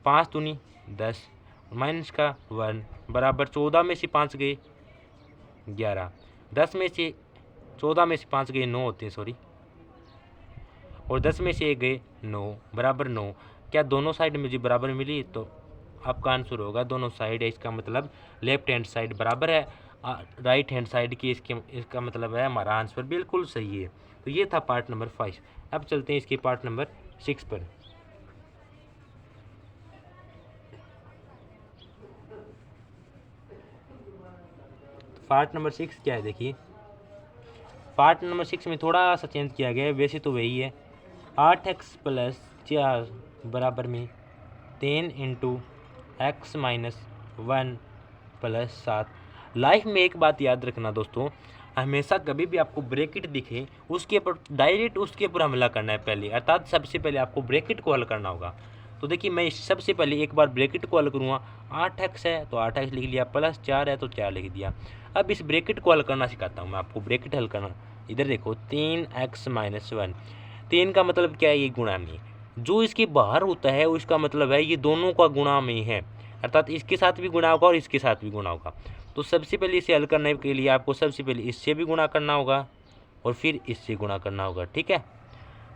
S1: 5 दूनी 10 माइनस का 1 बराबर 14 में से 5 गए 11, 10 में से 14 में से 5 गए 9 होते हैं सॉरी, और 10 में से 1 गए 9 बराबर 9। क्या दोनों साइड मुझे बराबर मिली, तो आपका आंसर होगा दोनों साइड है, इसका मतलब लेफ्ट हैंड साइड बराबर है राइट हैंड साइड की, इसका मतलब है हमारा आंसर बिल्कुल सही है। तो ये था पार्ट नंबर 5। अब चलते हैं इसके पार्ट नंबर 6 पर। पार्ट नंबर 6 क्या है देखिए, पार्ट नंबर 6 में थोड़ा सा चेंज किया गया है, वैसे तो वही है। 8x प्लस 4 बराबर में 10 into x minus 1 plus 7। Life में एक बात याद रखना दोस्तों, हमेशा कभी भी आपको ब्रैकेट दिखे उसके ऊपर डायरेक्ट उसके ऊपर हमला करना है पहले, अर्थात सबसे पहले आपको ब्रैकेट को हल करना होगा। तो देखिए मैं सबसे पहले एक बार ब्रैकेट को हल करूँगा। 8x है तो 8x लिख लिया, प्लस 4 है तो 4 लिख दिया। अब इस ब्रैकेट को हल करना सिखाता हूँ मैं आपको, ब्रैकेट हल करना। इधर देखो 3x माइनस 1, 3 का मतलब क्या है, ये गुणा में जो इसके बाहर होता है उसका मतलब है ये दोनों का गुणा में है, अर्थात इसके साथ भी गुणा होगा और इसके साथ भी गुणा होगा। तो सबसे पहले इसे हल करने के लिए आपको सबसे पहले इससे भी गुणा करना होगा और फिर इससे गुणा करना होगा, ठीक है।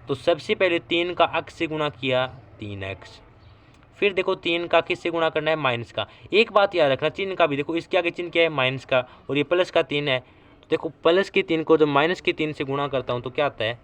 S1: तो सबसे पहले 3 का x से गुणा किया 3x, फिर देखो 3 का किससे गुणा करना है, माइनस का। एक बात याद रखना, चिन्ह का भी देखो, इसके आगे चिन्ह क्या है, माइनस का, और ये प्लस का 3 है। तो देखो प्लस के 3 को जब माइनस के 3 से गुणा करता हूँ तो क्या आता है,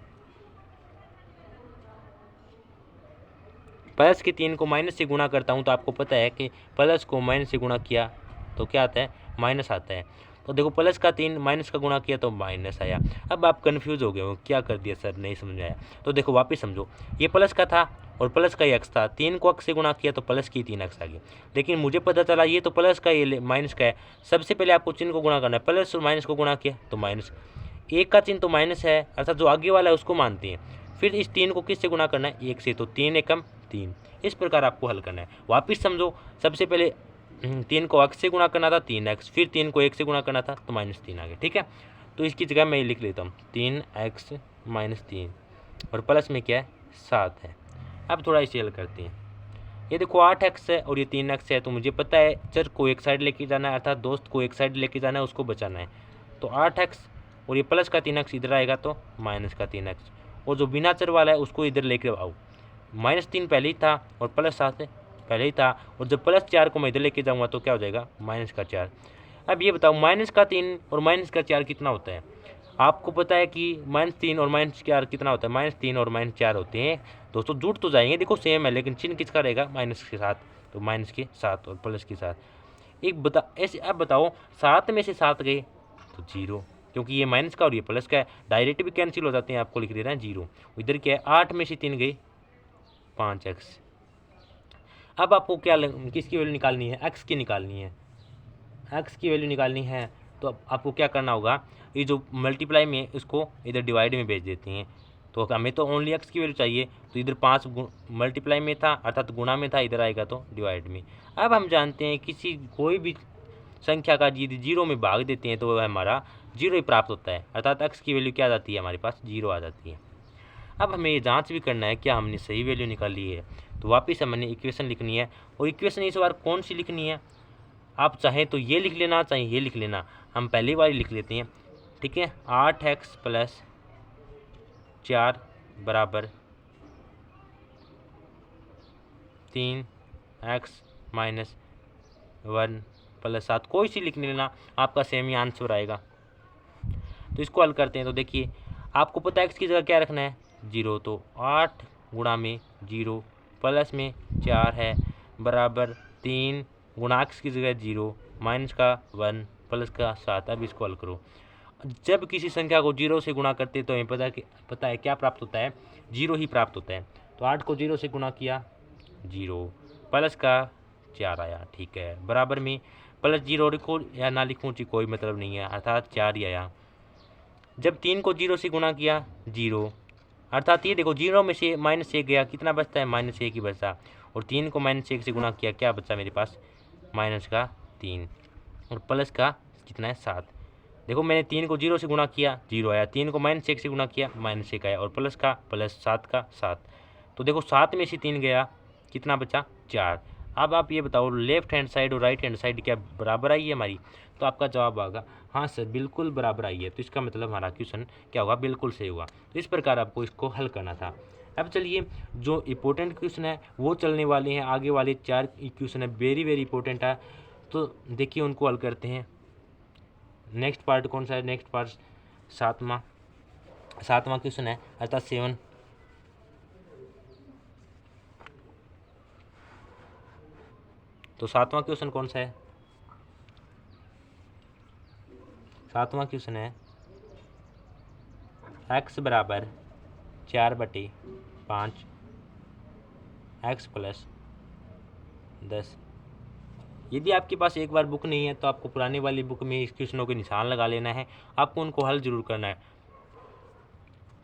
S1: प्लस के 3 को माइनस से गुणा करता हूँ तो आपको पता है कि प्लस को माइनस से गुणा किया तो क्या आता है, माइनस आता है। तो देखो प्लस का 3 माइनस का गुणा किया तो माइनस आया। अब आप कंफ्यूज हो गए हो, क्या कर दिया सर, नहीं समझ आया। तो देखो वापस समझो, ये प्लस का था और प्लस का ही एक्स था, 3 को एक्स से गुणा किया तो प्लस की 3 एक्स आ गया। लेकिन मुझे पता चला ये तो प्लस का, ये माइनस का है। सबसे पहले आपको चिन्ह को गुणा करना है, प्लस और माइनस को गुणा किया तो माइनस, एक का चिन्ह तो माइनस है अर्थात जो आगे वाला है उसको मानते हैं। फिर इस 3 को किससे गुणा करना है, 1 से, तो 3 एकम 3। इस प्रकार आपको हल करना है। वापिस समझो, सबसे पहले 3 को x से गुणा करना था 3x, फिर 3 को 1 से गुणा करना था तो -3 आ गया, ठीक है। तो इसकी जगह मैं लिख लेता हूँ 3x माइनस 3 और प्लस में क्या है 7 है। अब थोड़ा इसे हल करते हैं। ये देखो 8x है और ये 3x है, तो मुझे पता है चर को एक साइड लेके जाना है, अर्थात दोस्त को एक साइड लेके जाना है, उसको बचाना है। तो 8x और ये प्लस का 3x इधर आएगा तो माइनस का 3x, और जो बिना चर वाला है उसको इधर लेके आओ। -3 पहले ही था और प्लस 7 पहले ही था, और जब प्लस 4 को मैं इधर लेके जाऊँगा तो क्या हो जाएगा, माइनस का 4। अब ये बताओ माइनस का 3 और माइनस का 4 कितना होता है। आपको पता है कि -3 और -4 कितना होता है, -3 और -4 होते हैं। दोस्तों जुड़ तो जाएंगे, देखो सेम है, लेकिन चिन्ह किसका रहेगा, माइनस के साथ, तो माइनस के साथ और प्लस के साथ। एक बता ऐसे, अब बताओ 7 में से 7 गए तो 0, क्योंकि ये माइनस का और ये प्लस का है, डायरेक्ट भी कैंसिल हो जाते हैं, आपको लिख देना है 0। इधर क्या है, 8 में से 3 गए 5x। अब आपको क्या किसकी वैल्यू निकालनी है, x की निकालनी है, x की वैल्यू निकालनी है। तो अब आपको क्या करना होगा, ये जो मल्टीप्लाई में इसको इधर डिवाइड में भेज देते हैं। तो हमें तो ओनली x की वैल्यू चाहिए, तो इधर 5 मल्टीप्लाई में था अर्थात गुणा में था, इधर आएगा तो डिवाइड में। अब हम जानते हैं किसी कोई भी संख्या का यदि 0 में भाग देते हैं तो वह हमारा 0 ही प्राप्त होता है, अर्थात x की वैल्यू क्या आ जाती है, हमारे पास 0 आ जाती है। अब हमें ये जांच भी करना है क्या हमने सही वैल्यू निकाली है। तो वापस हमने इक्वेशन लिखनी है, और इक्वेशन इस बार कौन सी लिखनी है, आप चाहें तो ये लिख लेना, चाहे ये लिख लेना। हम पहली बार लिख लेते हैं, ठीक है। 8x प्लस 4 बराबर 3x माइनस 1 प्लस 7, कोई सी लिख लेना, आपका सेम ही आंसर आएगा। तो इसको हल करते हैं। तो देखिए आपको पता है x की जगह क्या रखना है, 0, तो 8 गुणा में 0 प्लस में 4 है बराबर 3 गुणा x की जगह 0 माइनस का 1 प्लस का 7। अब इसको हल करो। जब किसी संख्या को 0 से गुणा करते तो हमें पता है क्या प्राप्त होता है, 0 ही प्राप्त होता है। तो 8 को 0 से गुणा किया 0 प्लस का 4 आया, ठीक है, बराबर में प्लस 0 लिखो या ना लिखूँ कोई मतलब नहीं है, अर्थात 4 ही आया। जब 3 को 0 से गुणा किया 0, अर्थात ये देखो 0 में से -1 गया, कितना बचता है, -1 ही बचा, और 3 को -1 से गुणा किया, क्या बचा मेरे पास, माइनस का 3 और प्लस का कितना है 7। देखो मैंने 3 को 0 से गुणा किया 0 आया, 3 को -1 से गुणा किया -1 आया, और प्लस का प्लस 7 का 7। तो देखो 7 में से 3 गया, कितना बचा 4। अब आप ये बताओ लेफ्ट हैंड साइड और राइट हैंड साइड क्या बराबर आई है हमारी, तो आपका जवाब आएगा हाँ सर बिल्कुल बराबर आई है। तो इसका मतलब हमारा क्वेश्चन क्या होगा, बिल्कुल सही होगा। तो इस प्रकार आपको इसको हल करना था। अब चलिए जो इम्पोर्टेंट क्वेश्चन है वो चलने वाले हैं, आगे वाले 4 क्वेश्चन है वेरी वेरी इंपॉर्टेंट है, तो देखिए उनको हल करते हैं। नेक्स्ट पार्ट कौन सा है, नेक्स्ट पार्ट सातवां क्वेश्चन है, अर्थात 7 तो 7वां क्वेश्चन कौन सा है? 7वां क्वेश्चन है x बराबर 4/5 x प्लस 10। यदि आपके पास एक बार बुक नहीं है तो आपको पुरानी वाली बुक में इस क्वेश्चनों के निशान लगा लेना है, आपको उनको हल जरूर करना है,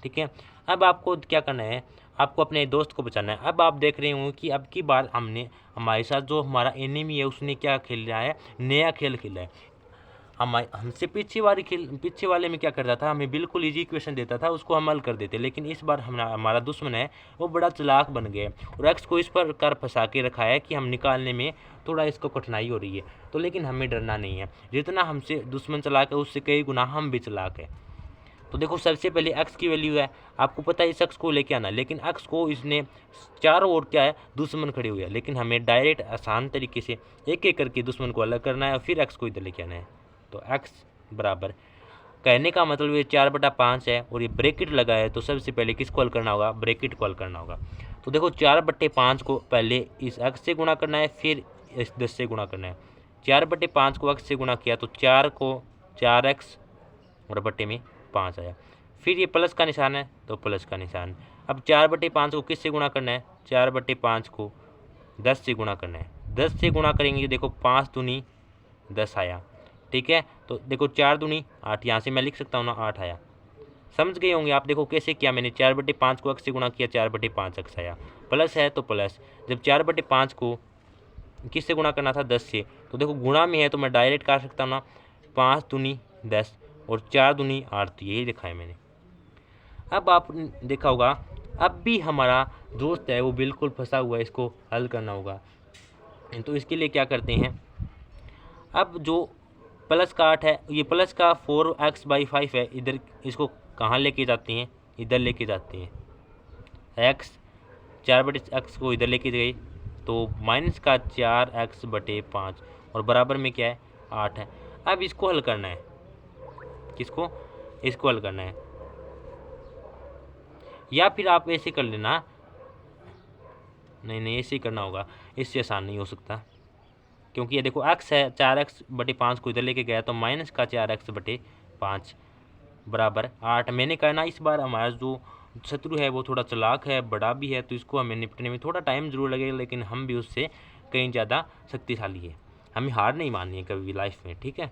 S1: ठीक है। अब आपको क्या करना है, आपको अपने दोस्त को बचाना है। अब आप देख रहे होंगे कि अब की बार हमारे साथ जो हमारा एनिमी है उसने क्या खेल रहा है, नया खेल खेला है। हमसे पीछे वाले में क्या करता था, हमें बिल्कुल इजी क्वेश्चन देता था, उसको हम हल कर देते। लेकिन इस बार हमारा दुश्मन है वो बड़ा चालाक बन गया और एक्स को इस प्रकार फंसा के रखा है कि हम निकालने में थोड़ा इसको कठिनाई हो रही है। तो लेकिन हमें डरना नहीं है, जितना हमसे दुश्मन चालाक है उससे कई गुना हम भी चालाक है। तो देखो सबसे पहले एक्स की वैल्यू है, आपको पता है इस एक्स को लेके आना, लेकिन एक्स को इसने चारों ओर क्या है दुश्मन खड़े हुए हैं, लेकिन हमें डायरेक्ट आसान तरीके से एक एक करके दुश्मन को अलग करना है और फिर एक्स को इधर लेके आना है। तो x बराबर, कहने का मतलब ये 4/5 है और ये ब्रैकेट लगा है, तो सबसे पहले किसको हल करना होगा, ब्रैकेट को हल करना होगा। तो देखो 4/5 को पहले इस x से गुणा करना है, फिर इस 10 से गुणा करना है। 4/5 को x से गुणा किया तो 4 को 4x और बट्टे में 5 आया। फिर ये प्लस का निशान है तो प्लस का निशान। अब 4/5 को किस से गुणा करना है, 4/5 को 10 से गुणा करना है। 10 से गुणा करेंगे, देखो 5 दूनी 10 आया, ठीक है। तो देखो 4 दूनी 8, यहाँ से मैं लिख सकता हूँ ना 8 आया। समझ गए होंगे आप, देखो कैसे किया मैंने, 4/5 को x से गुणा किया, 4/5 x आया। प्लस है तो प्लस, जब 4/5 को किस से गुणा करना था, 10 से, तो देखो गुणा में है तो मैं डायरेक्ट कर सकता हूँ ना, 5 दूनी 10 और 4 दूनी 8, तो यही लिखा है मैंने। अब आप देखा होगा अब भी हमारा दोस्त है वो बिल्कुल फंसा हुआ है, इसको हल करना होगा। तो इसके लिए क्या करते हैं, अब जो प्लस का 8 है, ये प्लस का 4x/5 है, इधर इसको कहाँ लेके जाते हैं, इधर लेके जाते हैं। x 4/x को इधर लेके गए तो माइनस का 4x/5 और बराबर में क्या है 8 है। अब इसको हल करना है, किसको, इसको हल करना है। या फिर आप ऐसे कर लेना, नहीं ऐसे ही करना होगा, इससे आसान नहीं हो सकता, क्योंकि ये देखो x है, 4x/5 को इधर लेके गया तो माइनस का 4x/5 बराबर 8। मैंने कहा ना इस बार हमारा जो शत्रु है वो थोड़ा चालाक है, बड़ा भी है, तो इसको हमें निपटने में थोड़ा टाइम जरूर लगेगा, लेकिन हम भी उससे कहीं ज़्यादा शक्तिशाली है। हमें हार नहीं माननी है कभी भी लाइफ में, ठीक है।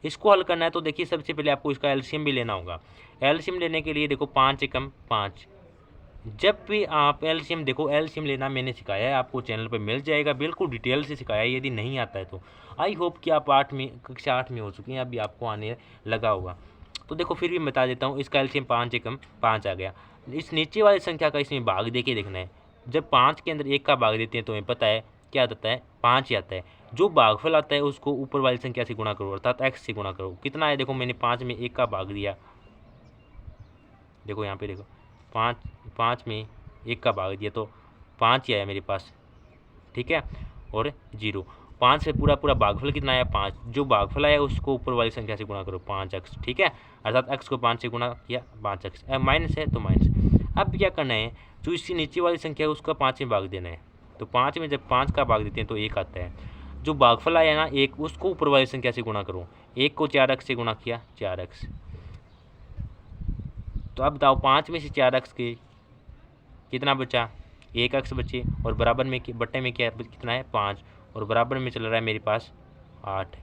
S1: इसको हल करना है तो देखिए सबसे पहले आपको इसका एलसीएम भी लेना होगा। एलसीएम लेने के लिए देखो 5 एकम 5, जब भी आप एलसीएम, देखो एलसीएम लेना मैंने सिखाया है, आपको चैनल पर मिल जाएगा, बिल्कुल डिटेल से सिखाया है। यदि नहीं आता है तो आई होप कि आप कक्षा 8 में हो चुके हैं, अभी आपको आने लगा होगा। तो देखो फिर भी बता देता हूँ, इसका एलसीएम 5 एकम 5 आ गया। इस नीचे वाली संख्या का इसमें भाग दे के देखना है। जब 5 के अंदर 1 का भाग देते हैं तो हमें पता है क्या आता है, 5 ही आता है। जो भागफल आता है उसको ऊपर वाली संख्या से गुणा करो, अर्थात x से गुणा करो। कितना है, देखो मैंने 5 में 1 का भाग दिया, देखो यहाँ पे देखो 5 में 1 का भाग दिया तो 5 ही आया मेरे पास, ठीक है। और 0, 5 से पूरा भागफल कितना आया 5, जो भागफल आया उसको ऊपर वाली संख्या से गुणा करो 5x, ठीक है। अर्थात x को 5 से गुणा किया 5x, माइनस है तो माइनस। अब क्या करना है, जो इससे नीचे वाली संख्या है उसका 5 में भाग देना है। तो 5 में जब 5 का भाग देते हैं तो 1 आता है। जो भागफल आया ना 1, उसको ऊपर वाली संख्या से गुणा करो। 1 को 4x से गुणा किया 4x। तो अब बताओ 5 में से 4x के कितना बचा, 1x बचे, और बराबर में बट्टे में क्या कितना है 5, और बराबर में चल रहा है मेरे पास 8।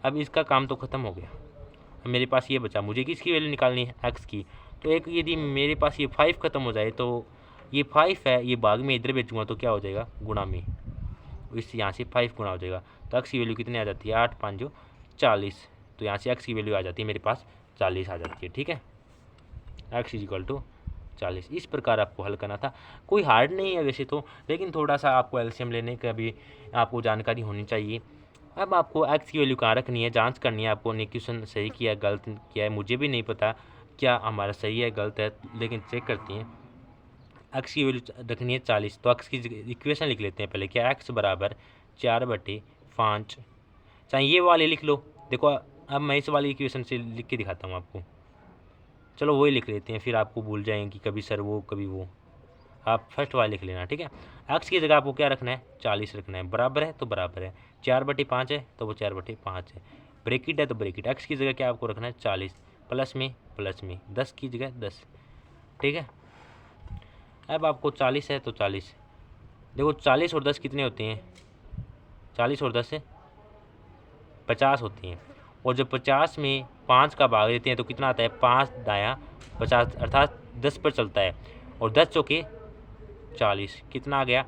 S1: अब इसका काम तो ख़त्म हो गया। अब मेरे पास ये बचा, मुझे किसकी वैल्यू निकालनी है, x की। तो एक यदि मेरे पास ये 5 ख़त्म हो जाए तो ये 5 है, ये भाग में इधर भेजूँगा तो क्या हो जाएगा गुणा में, इससे यहाँ से 5 गुना हो जाएगा। तो x की वैल्यू कितनी आ जाती है, 8 5 40। तो यहाँ से x की वैल्यू आ जाती है मेरे पास 40 आ जाती है, ठीक है। x = 40। इस प्रकार आपको हल करना था, कोई हार्ड नहीं है वैसे तो, लेकिन थोड़ा सा आपको एलसीएम लेने का भी आपको जानकारी होनी चाहिए। अब आपको x की वैल्यू कहाँ रखनी है, जांच करनी है आपको, ने क्वेश्चन सही किया गलत किया है, मुझे भी नहीं पता क्या हमारा सही है गलत है, लेकिन चेक करते हैं। x की वैल्यू रखनी है 40, तो x की इक्वेशन लिख लेते हैं पहले, क्या x बराबर 4/5, चाहे ये वाले लिख लो। देखो अब मैं इस वाली इक्वेशन से लिख के दिखाता हूँ आपको, चलो वही लिख लेते हैं, फिर आपको भूल जाएंगे कभी सर वो कभी वो। आप फर्स्ट वाला लिख लेना, ठीक है। एक्स की जगह आपको क्या रखना है, 40 रखना है। बराबर है तो बराबर है, 4/5 है तो वो 4/5 है। ब्रेकिट है तो ब्रेकिट, एक्स की जगह क्या आपको रखना है 40, प्लस में 10 की जगह 10, ठीक है। अब आपको 40 है तो 40, देखो 40 और 10 कितने होते हैं, 40 और 10 से 50 होती हैं। और जब 50 में 5 का भाग देते हैं तो कितना आता है, 5 दायां 50, अर्थात 10 पर चलता है। और 10 चौके 40, कितना आ गया,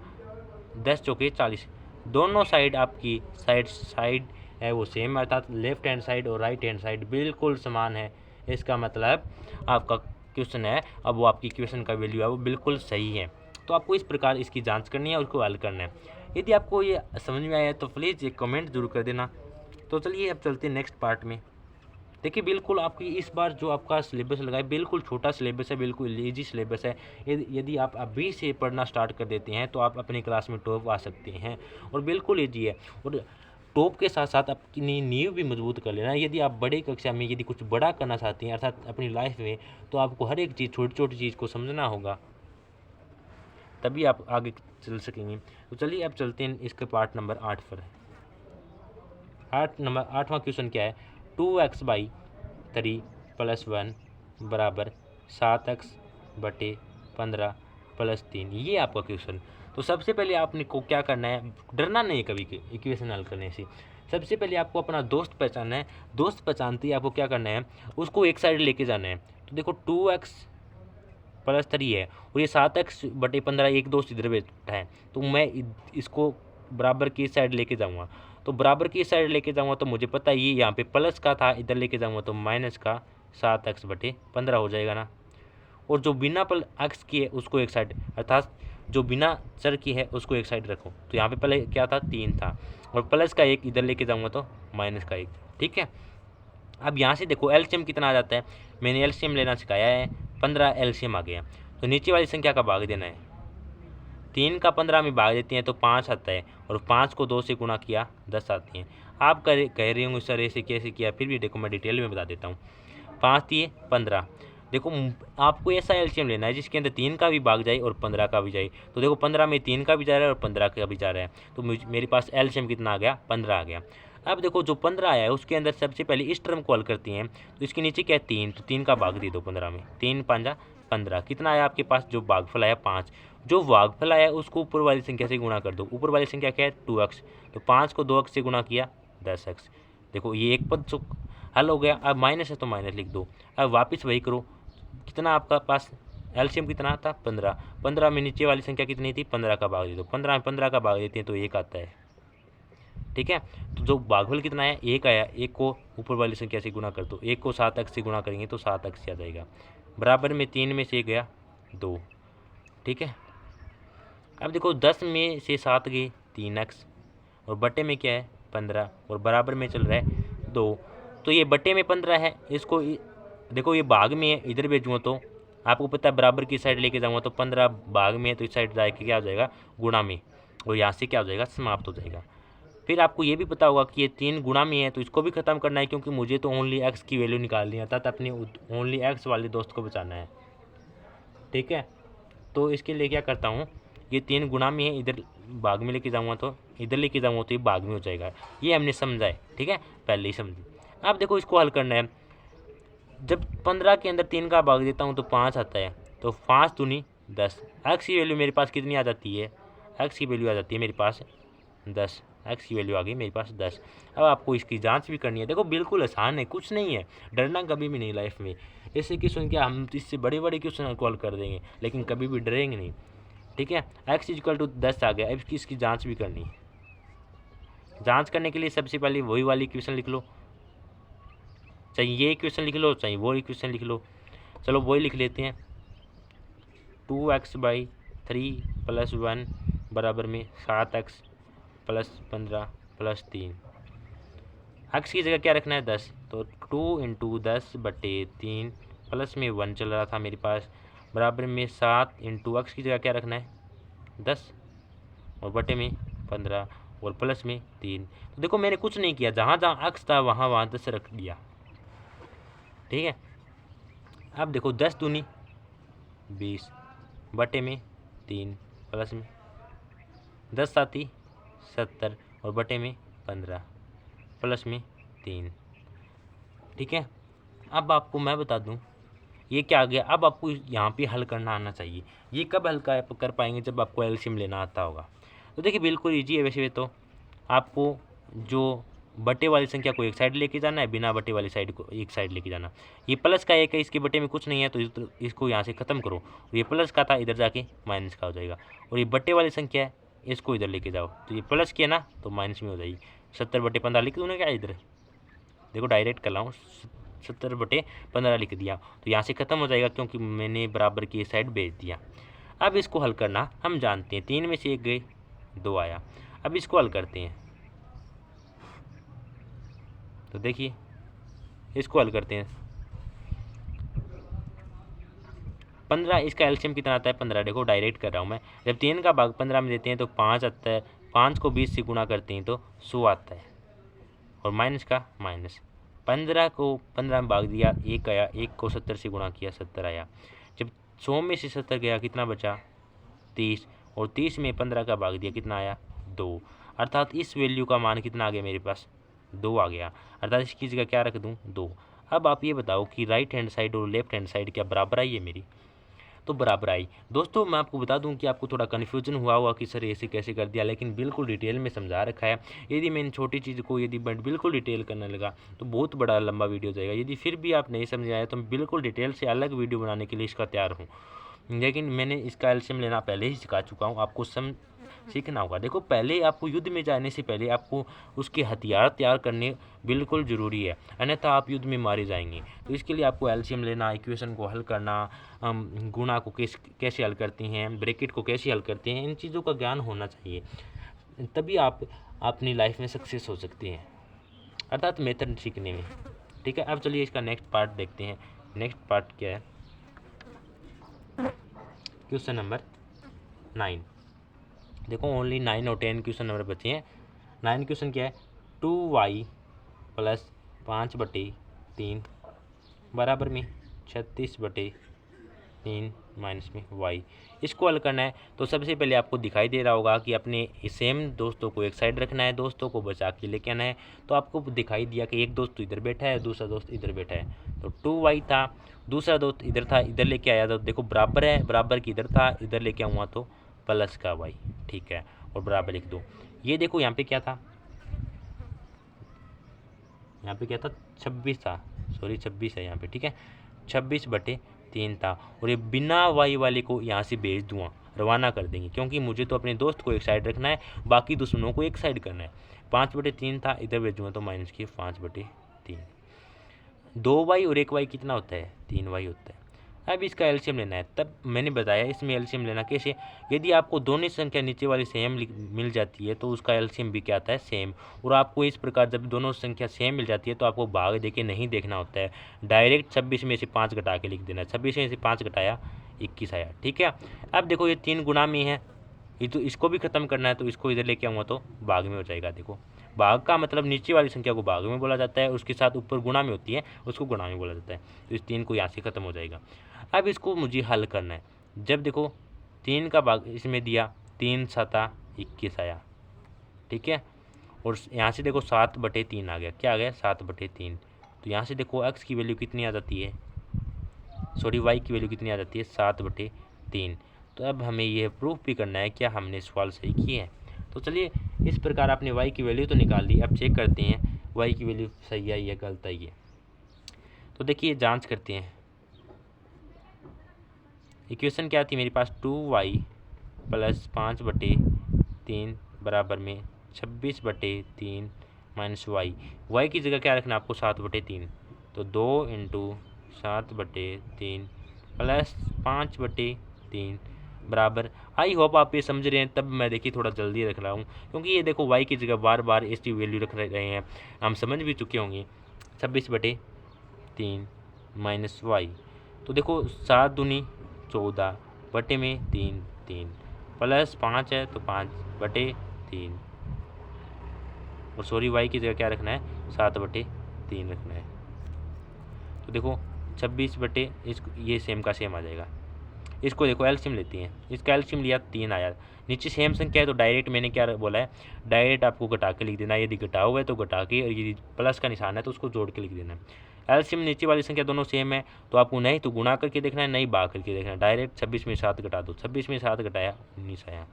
S1: 10 चौके 40। दोनों साइड आपकी साइड है वो सेम, अर्थात लेफ्ट हैंड साइड और राइट हैंड साइड बिल्कुल समान है। इसका मतलब आपका क्वेश्चन है, अब वो आपकी क्वेश्चन का वैल्यू है वो बिल्कुल सही है। तो आपको इस प्रकार इसकी जांच करनी है और उसको हल करना है। यदि आपको ये समझ में आया तो प्लीज़ एक कमेंट जरूर कर देना। तो चलिए अब चलते हैं नेक्स्ट पार्ट में। देखिए बिल्कुल आपकी इस बार जो आपका सिलेबस लगा है बिल्कुल छोटा सिलेबस है, बिल्कुल ईजी सिलेबस है। यदि आप अभी से पढ़ना स्टार्ट कर देते हैं तो आप अपनी क्लास में टॉप आ सकते हैं, और बिल्कुल ईजी है। और टॉप के साथ साथ अपनी नींव भी मजबूत कर लेना। यदि आप बड़ी कक्षा में यदि कुछ बड़ा करना चाहते हैं अर्थात अपनी लाइफ में, तो आपको हर एक चीज़ छोटी छोटी चीज़ को समझना होगा, तभी आप आगे चल सकेंगे। तो चलिए अब चलते हैं इसके पार्ट नंबर 8 पर। 8वां क्वेश्चन क्या है, 2x/3 + 1 बराबर 7x/15 + 3, ये आपका क्वेश्चन। तो सबसे पहले आपने को क्या करना है, डरना नहीं है कभी के इक्वेशन हल करने से। सबसे पहले आपको अपना दोस्त पहचानना है। दोस्त पहचानते ही आपको क्या करना है, उसको एक साइड लेके जाना है। तो देखो 2x+3 है और ये 7x/15, एक दोस्त इधर बैठा है, तो मैं इसको बराबर की साइड लेके जाऊँगा। तो बराबर की साइड लेके जाऊँगा तो मुझे पता है ये यहाँ पे प्लस का था, इधर लेके जाऊँगा तो माइनस का 7x/15 हो जाएगा ना। और जो बिना एक्स की है उसको एक साइड, अर्थात जो बिना चर की है उसको एक साइड रखो। तो यहाँ पे पहले क्या था, 3 था, और प्लस का 1 इधर लेके जाऊँगा तो माइनस का 1, ठीक है। अब यहाँ से देखो एलसीएम कितना आ जाता है, मैंने एलसीएम लेना सिखाया है, 15 एलसीएम आ गया। तो नीचे वाली संख्या का भाग देना है, 3 का 15 में भाग देते हैं तो 5 आता है, और 5 को 2 से गुणा किया 10 आती हैं। आप कह रहे होंगे सर ऐसे कैसे किया, फिर भी देखो मैं डिटेल में बता देता हूँ। 5 दिए 15, देखो आपको ऐसा एलसीएम लेना है जिसके अंदर 3 का भी भाग जाए और 15 का भी जाए। तो देखो 15 में 3 का भी जा रहा है और 15 का भी जा रहा है, तो मेरे पास एलसीएम कितना आ गया, 15 आ गया। अब देखो जो 15 आया है उसके अंदर सबसे पहले इस टर्म को हल करती हैं, तो इसके नीचे क्या है 3, तो 3 का भाग दे दो 15 में, 3 5 15, कितना आया आपके पास, जो भागफल आया 5। जो भागफल आया उसको ऊपर वाली संख्या से गुणा कर दो, ऊपर वाली संख्या क्या है 2x, तो 5 को 2x से गुणा किया 10x। देखो ये एक पद हल हो गया। अब माइनस है तो माइनस लिख दो। अब वापस वही करो, कितना आपका पास एलसीएम कितना था 15, 15 में नीचे वाली संख्या कितनी थी 15 का भाग दे दो, 15 में 15 का भाग देते हैं तो 1 आता है, ठीक है। तो जो भागफल कितना है 1 आया, 1 को ऊपर वाली संख्या से गुणा कर दो, 1 को 7x से गुणा करेंगे तो 7x आ जाएगा। बराबर में 3 में से गया 2, ठीक है। अब देखो 10 में से 7 गए 3x, और बटे में क्या है 15, और बराबर में चल रहा है 2। तो ये बटे में 15 है, इसको देखो ये भाग में है, इधर भेजूँगा तो आपको पता है बराबर की साइड लेके जाऊँगा तो 15 भाग में है, तो इस साइड जाके क्या हो जाएगा गुणा में, और यहाँ से क्या हो जाएगा समाप्त हो जाएगा। फिर आपको ये भी पता होगा कि ये 3 गुणा में है, तो इसको भी ख़त्म करना है, क्योंकि मुझे तो ओनली एक्स की वैल्यू निकालनी है, अर्थात अपनी ओनली एक्स वाले दोस्त को बचाना है, ठीक है। तो इसके लिए क्या करता हूँ, ये 3 गुणा में है, इधर भाग में लेके जाऊँगा तो इधर लेके जाऊँगा तो ये भाग में हो जाएगा। ये हमने समझा है, ठीक है, पहले ही समझे। अब देखो इसको हल करना है। जब 15 के अंदर 3 का भाग देता हूँ तो 5 आता है, तो 5 दूनी 10, एक्स की वैल्यू मेरे पास कितनी आ जाती है, एक्स की वैल्यू आ जाती है मेरे पास 10, एक्स की वैल्यू आ गई मेरे पास 10। अब आपको इसकी जांच भी करनी है। देखो बिल्कुल आसान है, कुछ नहीं है, डरना कभी भी नहीं लाइफ में। ऐसे क्वेश्चन क्या, हम इससे बड़े बड़े क्वेश्चन कॉल कर देंगे लेकिन कभी भी डरेंगे नहीं, ठीक है। एक्स इक्वल टू 10 आ गया, अब इसकी जाँच भी करनी है। जाँच करने के लिए सबसे पहले वही वाली क्वेश्चन लिख लो, चाहे ये इक्वेशन लिख लो चाहे वो इक्वेशन लिख लो। चलो वही लिख लेते हैं, 2x/3 + 1 बराबर में 7x+15 + 3। एक्स की जगह क्या रखना है 10, तो 2 × 10/3 प्लस में 1 चल रहा था मेरे पास, बराबर में 7 × एक्स की जगह क्या रखना है 10, और बटे में 15, और प्लस में 3। तो देखो मैंने कुछ नहीं किया, जहाँ जहाँ एक्स था वहाँ 10 रख दिया, ठीक है। अब देखो 10 दूनी 20 बटे में 3 प्लस में 10 साथी 70 और बटे में 15 प्लस में 3। ठीक है, अब आपको मैं बता दूं ये क्या आ गया। अब आपको यहाँ पे हल करना आना चाहिए। ये कब हल कर पाएंगे, जब आपको एलसीएम लेना आता होगा। तो देखिए बिल्कुल ईजी है। वैसे तो आपको जो बटे वाली संख्या को एक साइड लेके जाना है, बिना बटे वाली साइड को एक साइड लेके जाना। ये प्लस का एक है, इसके बटे में कुछ नहीं है, तो इसको यहाँ से ख़त्म करो। ये प्लस का था, इधर जाके माइनस का हो जाएगा। और ये बटे वाली संख्या है, इसको इधर लेके जाओ, तो ये प्लस किया ना तो माइनस में हो जाएगी। 70/15 लिख दूँ ना क्या, इधर देखो डायरेक्ट कर रहा हूँ, 70/15 लिख दिया, तो यहाँ से ख़त्म हो जाएगा क्योंकि मैंने बराबर की साइड भेज दिया। अब इसको हल करना हम जानते हैं, 3 में से 1 गए, 2 आया। अब इसको हल करते हैं, तो देखिए इसको हल करते हैं। 15, इसका एलसीएम कितना आता है 15। देखो डायरेक्ट कर रहा हूँ मैं, जब 3 का भाग 15 में देते हैं तो 5 आता है, 5 को 20 से गुणा करते हैं तो 100 आता है, और माइनस का माइनस। 15 को 15 में भाग दिया 1 आया, 1 को 70 से गुणा किया 70 आया। जब 100 में से 70 गया कितना बचा 30, और 30 में 15 का भाग दिया कितना आया 2, अर्थात इस वैल्यू का मान कितना आ गया मेरे पास 2 आ गया, अर्थात इसकी जगह क्या रख दूँ 2। अब आप ये बताओ कि राइट हैंड साइड और लेफ्ट हैंड साइड क्या बराबर आई है मेरी, तो बराबर आई। दोस्तों मैं आपको बता दूं कि आपको थोड़ा कन्फ्यूजन हुआ होगा कि सर ऐसे कैसे कर दिया, लेकिन बिल्कुल डिटेल में समझा रखा है। यदि मैं इन छोटी चीज़ को यदि बिल्कुल डिटेल करने लगा तो बहुत बड़ा लंबा वीडियो जाएगा। यदि फिर भी आप नहीं समझ आया तो मैं बिल्कुल डिटेल से अलग वीडियो बनाने के लिए इसका तैयार हूँ, लेकिन मैंने इसका एलसीएम लेना पहले ही सिखा चुका हूँ, आपको सीखना होगा। देखो पहले आपको युद्ध में जाने से पहले आपको उसके हथियार तैयार करने बिल्कुल ज़रूरी है, अन्यथा आप युद्ध में मारे जाएंगे। तो इसके लिए आपको एलसीएम लेना, इक्वेशन को हल करना, गुणा को कैसे हल करती हैं, ब्रैकेट को कैसे हल करते हैं, इन चीज़ों का ज्ञान होना चाहिए, तभी आप अपनी लाइफ में सक्सेस हो सकते हैं, अर्थात मेथड सीखने में। ठीक है, अब चलिए इसका नेक्स्ट पार्ट देखते हैं। नेक्स्ट पार्ट क्या है, क्वेश्चन नंबर 9। देखो ओनली 9 और 10 क्वेश्चन नंबर बचे हैं। 9 क्वेश्चन क्या है, 2y + 5/3 बराबर में 36/3 माइनस में y। इसको हल करना है तो सबसे पहले आपको दिखाई दे रहा होगा कि अपने सेम दोस्तों को एक साइड रखना है, दोस्तों को बचा के लेके आना है। तो आपको दिखाई दिया कि एक दोस्त तो इधर बैठा है, दूसरा दोस्त इधर बैठा है, तो 2y था, दूसरा दोस्त इधर था, इधर लेके आया तो देखो बराबर है, बराबर की इधर था, इधर लेके आऊँगा तो प्लस का y। ठीक है, और बराबर लिख दो। ये देखो यहाँ पे क्या था, यहाँ पे क्या था 26 था, सॉरी 26 है यहाँ पे। ठीक है, 26/3 था, और ये बिना y वाले को यहाँ से भेज दूँगा, रवाना कर देंगे, क्योंकि मुझे तो अपने दोस्त को एक साइड रखना है, बाकी दुश्मनों को एक साइड करना है। 5/3 था, इधर भेजूँगा तो माइनस की 5/3। 2y और 1y कितना होता है 3y होता है। अब इसका एलसीएम लेना है, तब मैंने बताया इसमें एलसीएम लेना कैसे। यदि आपको दोनों संख्या नीचे वाली सेम मिल जाती है तो उसका एलसीएम भी क्या आता है सेम। और आपको इस प्रकार जब दोनों संख्या सेम मिल जाती है तो आपको भाग देके नहीं देखना होता है, डायरेक्ट 26 में से 5 घटा के लिख देना। 26 में से 5 घटाया 21 आया। ठीक है, अब देखो ये 3 गुणा में है, ये तो इसको भी खत्म करना है, तो इसको इधर लेके आऊँगा तो भाग में हो जाएगा। देखो भाग का मतलब नीचे वाली संख्या को भाग में बोला जाता है, उसके साथ ऊपर गुणा में होती है उसको गुणा में बोला जाता है। तो इस 3 को यहाँ से खत्म हो जाएगा। अब इसको मुझे हल करना है। जब देखो 3 का भाग इसमें दिया, 3 7 21 आया। ठीक है, और यहाँ से देखो 7/3 आ गया, क्या आ गया 7/3। तो यहाँ से देखो x की वैल्यू कितनी आ जाती है, सॉरी y की वैल्यू कितनी आ जाती है 7/3। तो अब हमें यह प्रूफ भी करना है क्या हमने सवाल सही किए हैं। तो चलिए इस प्रकार आपने y की वैल्यू तो निकाल ली, अब चेक करते हैं y की वैल्यू सही है या गलत आई है। तो देखिए जांच करते हैं। इक्वेशन क्या थी मेरे पास, 2y + 5/3 बराबर में 26/3 माइनस y की जगह क्या रखना आपको 7/3, तो 2 × 7/3 + 5/3 बराबर। आई होप आप ये समझ रहे हैं, तब मैं देखिए थोड़ा जल्दी रख रहा हूँ, क्योंकि ये देखो y की जगह बार बार इसकी वैल्यू रख रहे हैं, हम समझ भी चुके होंगे। 26/3 माइनस y, तो देखो 7 दूनी 14 बटे में 3 3 प्लस 5 है तो 5/3, और सॉरी y की जगह क्या रखना है 7/3 रखना है। तो देखो 26 बटे ये सेम का सेम आ जाएगा। इसको देखो एलसीएम लेती हैं, इसका एलसीएम लिया 3 आया, नीचे सेम संख्या है तो डायरेक्ट मैंने क्या बोला है, डायरेक्ट आपको घटा के लिख देना है, यदि घटा हुआ है तो घटा के, और यदि प्लस का निशान है तो उसको जोड़ के लिख देना है। एलसीएम नीचे वाली संख्या दोनों सेम है तो आपको नहीं तो गुणा करके देखना है, नहीं भाग करके देखना है। डायरेक्ट 26 में 7 घटा दो, 26 में 7 घटाया 19 आया।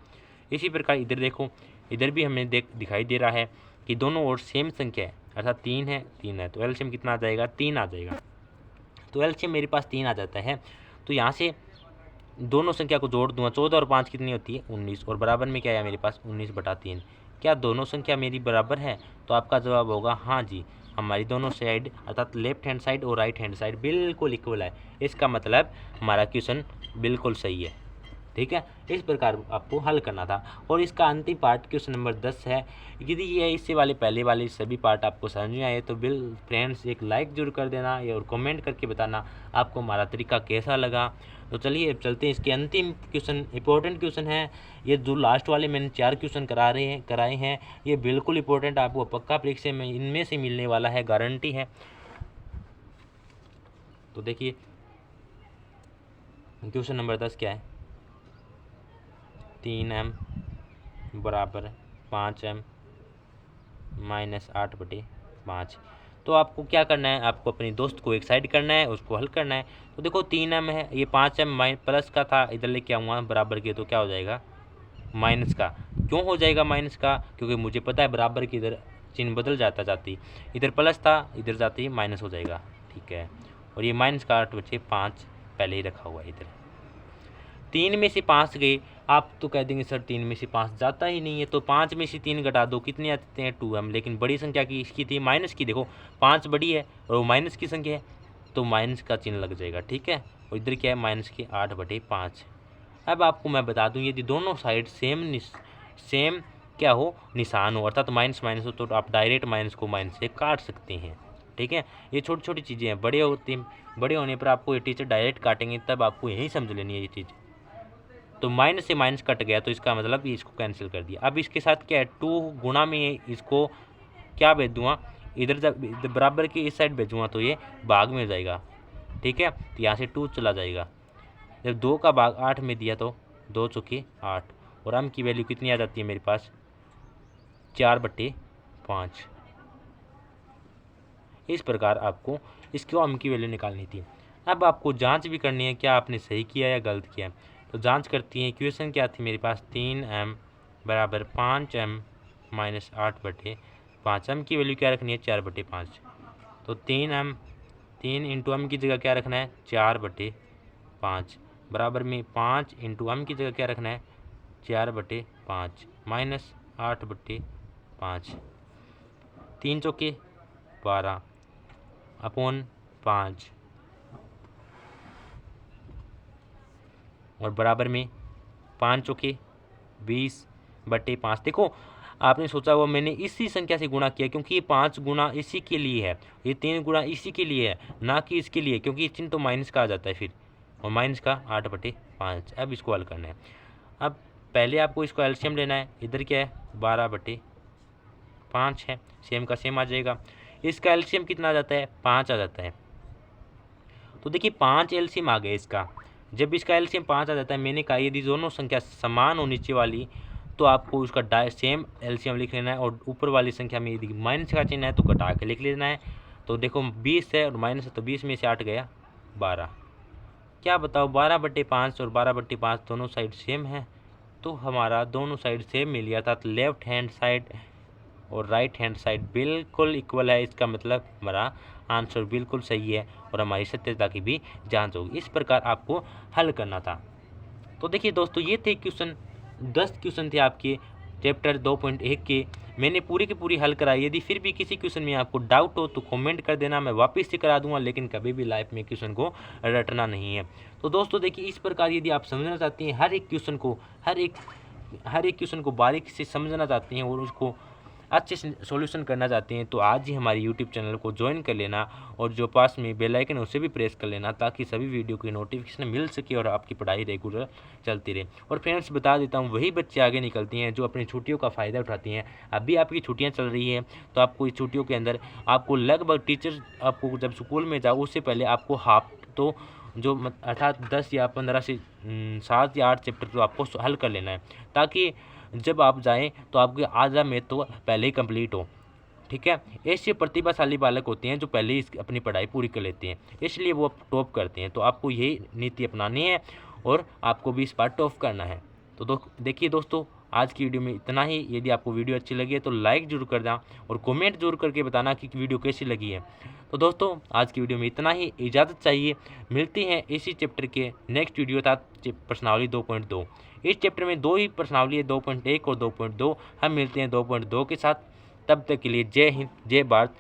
S1: इसी प्रकार इधर देखो, इधर भी हमें दिखाई दे रहा है कि दोनों ओर सेम संख्या है, अर्थात 3 है, तो एलसीएम कितना आ जाएगा, 3 आ जाएगा। तो एलसीएम मेरे पास 3 आ जाता है, तो यहाँ से दोनों संख्या को जोड़ दूंगा, 14 और 5 कितनी होती है 19, और बराबर में क्या है मेरे पास 19/3। क्या दोनों संख्या मेरी बराबर है? तो आपका जवाब होगा हाँ जी, हमारी दोनों साइड अर्थात लेफ्ट हैंड साइड और राइट हैंड साइड बिल्कुल इक्वल है। इसका मतलब हमारा क्वेश्चन बिल्कुल सही है। ठीक है, इस प्रकार आपको हल करना था। और इसका अंतिम पार्ट क्वेश्चन नंबर 10 है। यदि ये इससे वाले पहले वाले सभी पार्ट आपको समझ में आए तो फ्रेंड्स एक लाइक जरूर कर देना और कमेंट करके बताना आपको हमारा तरीका कैसा लगा। तो चलिए अब चलते हैं इसके अंतिम क्वेश्चन, इंपॉर्टेंट क्वेश्चन है ये। जो लास्ट वाले मैंने 4 क्वेश्चन कराए हैं ये बिल्कुल इंपॉर्टेंट, आपको पक्का परीक्षा में इनमें से मिलने वाला है, गारंटी है। तो देखिए क्वेश्चन नंबर 10 क्या है, 3m बराबर 5m माइनस 8/5। तो आपको क्या करना है, आपको अपने दोस्त को एक साइड करना है, उसको हल करना है। तो देखो 3m है, ये 5m प्लस का था, इधर लेके आऊँगा बराबर के, तो क्या हो जाएगा माइनस का। क्यों हो जाएगा माइनस का? क्योंकि मुझे पता है बराबर की इधर चिन्ह बदल जाती, इधर प्लस था इधर जाते ही माइनस हो जाएगा। ठीक है, और ये माइनस का 8/5 पहले ही रखा हुआ है इधर। 3 में से 5 गए, आप तो कह देंगे सर 3 में से 5 जाता ही नहीं है, तो 5 में से 3 घटा दो, कितने आते हैं 2m। लेकिन बड़ी संख्या की इसकी थी माइनस की, देखो 5 बड़ी है और वो माइनस की संख्या है तो माइनस का चिन्ह लग जाएगा। ठीक है, और इधर क्या है माइनस के 8/5। अब आपको मैं बता दूं यदि दोनों साइड सेम क्या हो निशान हो, अर्थात माइनस माइनस हो, तो आप डायरेक्ट माइनस को माइनस से काट सकते हैं। ठीक है, ये छोटी छोटी चीज़ें हैं, बड़े होने पर आपको ये टीचर डायरेक्ट काटेंगे, तब आपको यही समझ लेनी है ये चीज़। तो माइनस से माइनस कट गया तो इसका मतलब ये इसको कैंसिल कर दिया। अब इसके साथ क्या है 2 गुणा में इसको क्या भेज दूंगा, इधर जब बराबर की इस साइड भेजूँगा तो ये भाग में हो जाएगा। ठीक है, तो यहाँ से 2 चला जाएगा। जब 2 का भाग 8 में दिया तो 2 चौके 8, और m की वैल्यू कितनी आ जाती है मेरे पास 4/5। इस प्रकार आपको इसको m की वैल्यू निकालनी थी। अब आपको जांच भी करनी है क्या आपने सही किया या गलत किया। तो जांच करती हैं, क्वेश्चन क्या थी मेरे पास 3m बराबर 5m माइनस 8/5। m की वैल्यू क्या रखनी है 4/5, तो 3 इंटू m की जगह क्या रखना है 4/5 बराबर में 5 इंटू m की जगह क्या रखना है 4/5 माइनस 8/5। 3 चौके 12 अपॉन 5 और बराबर में 5 चौके 20/5। देखो आपने सोचा हुआ मैंने इसी संख्या से गुणा किया, क्योंकि ये 5 गुणा इसी के लिए है, ये 3 गुणा इसी के लिए है, ना कि इसके लिए, क्योंकि चिन्ह तो माइनस का आ जाता है फिर, और माइनस का 8/5। अब इसको हल करना है। अब पहले आपको इसको एलसीएम लेना है, इधर क्या है 12/5 है, सेम का सेम आ जाएगा। इसका एलसीएम कितना आ जाता है 5 आ जाता है। तो देखिए 5 एलसीएम आ गया इसका। जब इसका एलसीएम 5 आ जाता है, मैंने कहा यदि दोनों संख्या समान हो नीचे वाली तो आपको उसका सेम एलसीएम लिख लेना है, और ऊपर वाली संख्या में यदि माइनस का चिन्ह है तो घटा के लिख लेना है। तो देखो 20 है और माइनस है, तो 20 में से 8 गया 12। क्या बताओ 12/5 और 12/5 दोनों साइड सेम है, तो हमारा दोनों साइड सेम मिल गया था। लेफ्ट हैंड साइड और राइट हैंड साइड बिल्कुल इक्वल है। इसका मतलब हमारा आंसर बिल्कुल सही है और हमारी सत्यता की भी जांच होगी। इस प्रकार आपको हल करना था। तो देखिए दोस्तों, ये थे क्वेश्चन 10 क्वेश्चन थे आपके चैप्टर 2.1 के। मैंने पूरी की पूरी हल कराई। यदि फिर भी किसी क्वेश्चन में आपको डाउट हो तो कमेंट कर देना, मैं वापस से करा दूंगा, लेकिन कभी भी लाइफ में क्वेश्चन को रटना नहीं है। तो दोस्तों देखिए, इस प्रकार यदि आप समझना चाहते हैं हर एक क्वेश्चन को, हर एक क्वेश्चन को बारीक से समझना चाहते हैं और उसको अच्छे से सॉल्यूशन करना चाहते हैं, तो आज ही हमारे यूट्यूब चैनल को ज्वाइन कर लेना, और जो पास में बेल आइकन है उसे भी प्रेस कर लेना, ताकि सभी वीडियो की नोटिफिकेशन मिल सके और आपकी पढ़ाई रेगुलर चलती रहे। और फ्रेंड्स बता देता हूँ, वही बच्चे आगे निकलते हैं जो अपनी छुट्टियों का फ़ायदा उठाते हैं। अभी आपकी छुट्टियाँ चल रही हैं, तो आपको इस छुट्टियों के अंदर आपको लगभग टीचर आपको जब स्कूल में जाओ उससे पहले आपको हाफ तो जो अर्थात 10 या 15 से 7 या 8 चैप्टर तो आपको हल कर लेना है, ताकि जब आप जाएँ तो आपके आधा मैथ तो पहले ही कंप्लीट हो। ठीक है, ऐसे प्रतिभाशाली बालक होते हैं जो पहले ही अपनी पढ़ाई पूरी कर लेते हैं, इसलिए वो टॉप करते हैं। तो आपको यही नीति अपनानी है और आपको भी इस बार टॉप करना है। तो देखिए दोस्तों, आज की वीडियो में इतना ही। यदि आपको वीडियो अच्छी लगी है तो लाइक जरूर कर देना और कमेंट जरूर करके बताना कि वीडियो कैसी लगी है। तो दोस्तों, आज की वीडियो में इतना ही, इजाज़त चाहिए। मिलते हैं इसी चैप्टर के नेक्स्ट वीडियो अर्थात प्रश्नावली 2.2। इस चैप्टर में 2 ही प्रश्नावली है, 2.1 और 2.2। हम मिलते हैं 2.2 के साथ। तब तक के लिए जय हिंद, जय भारत,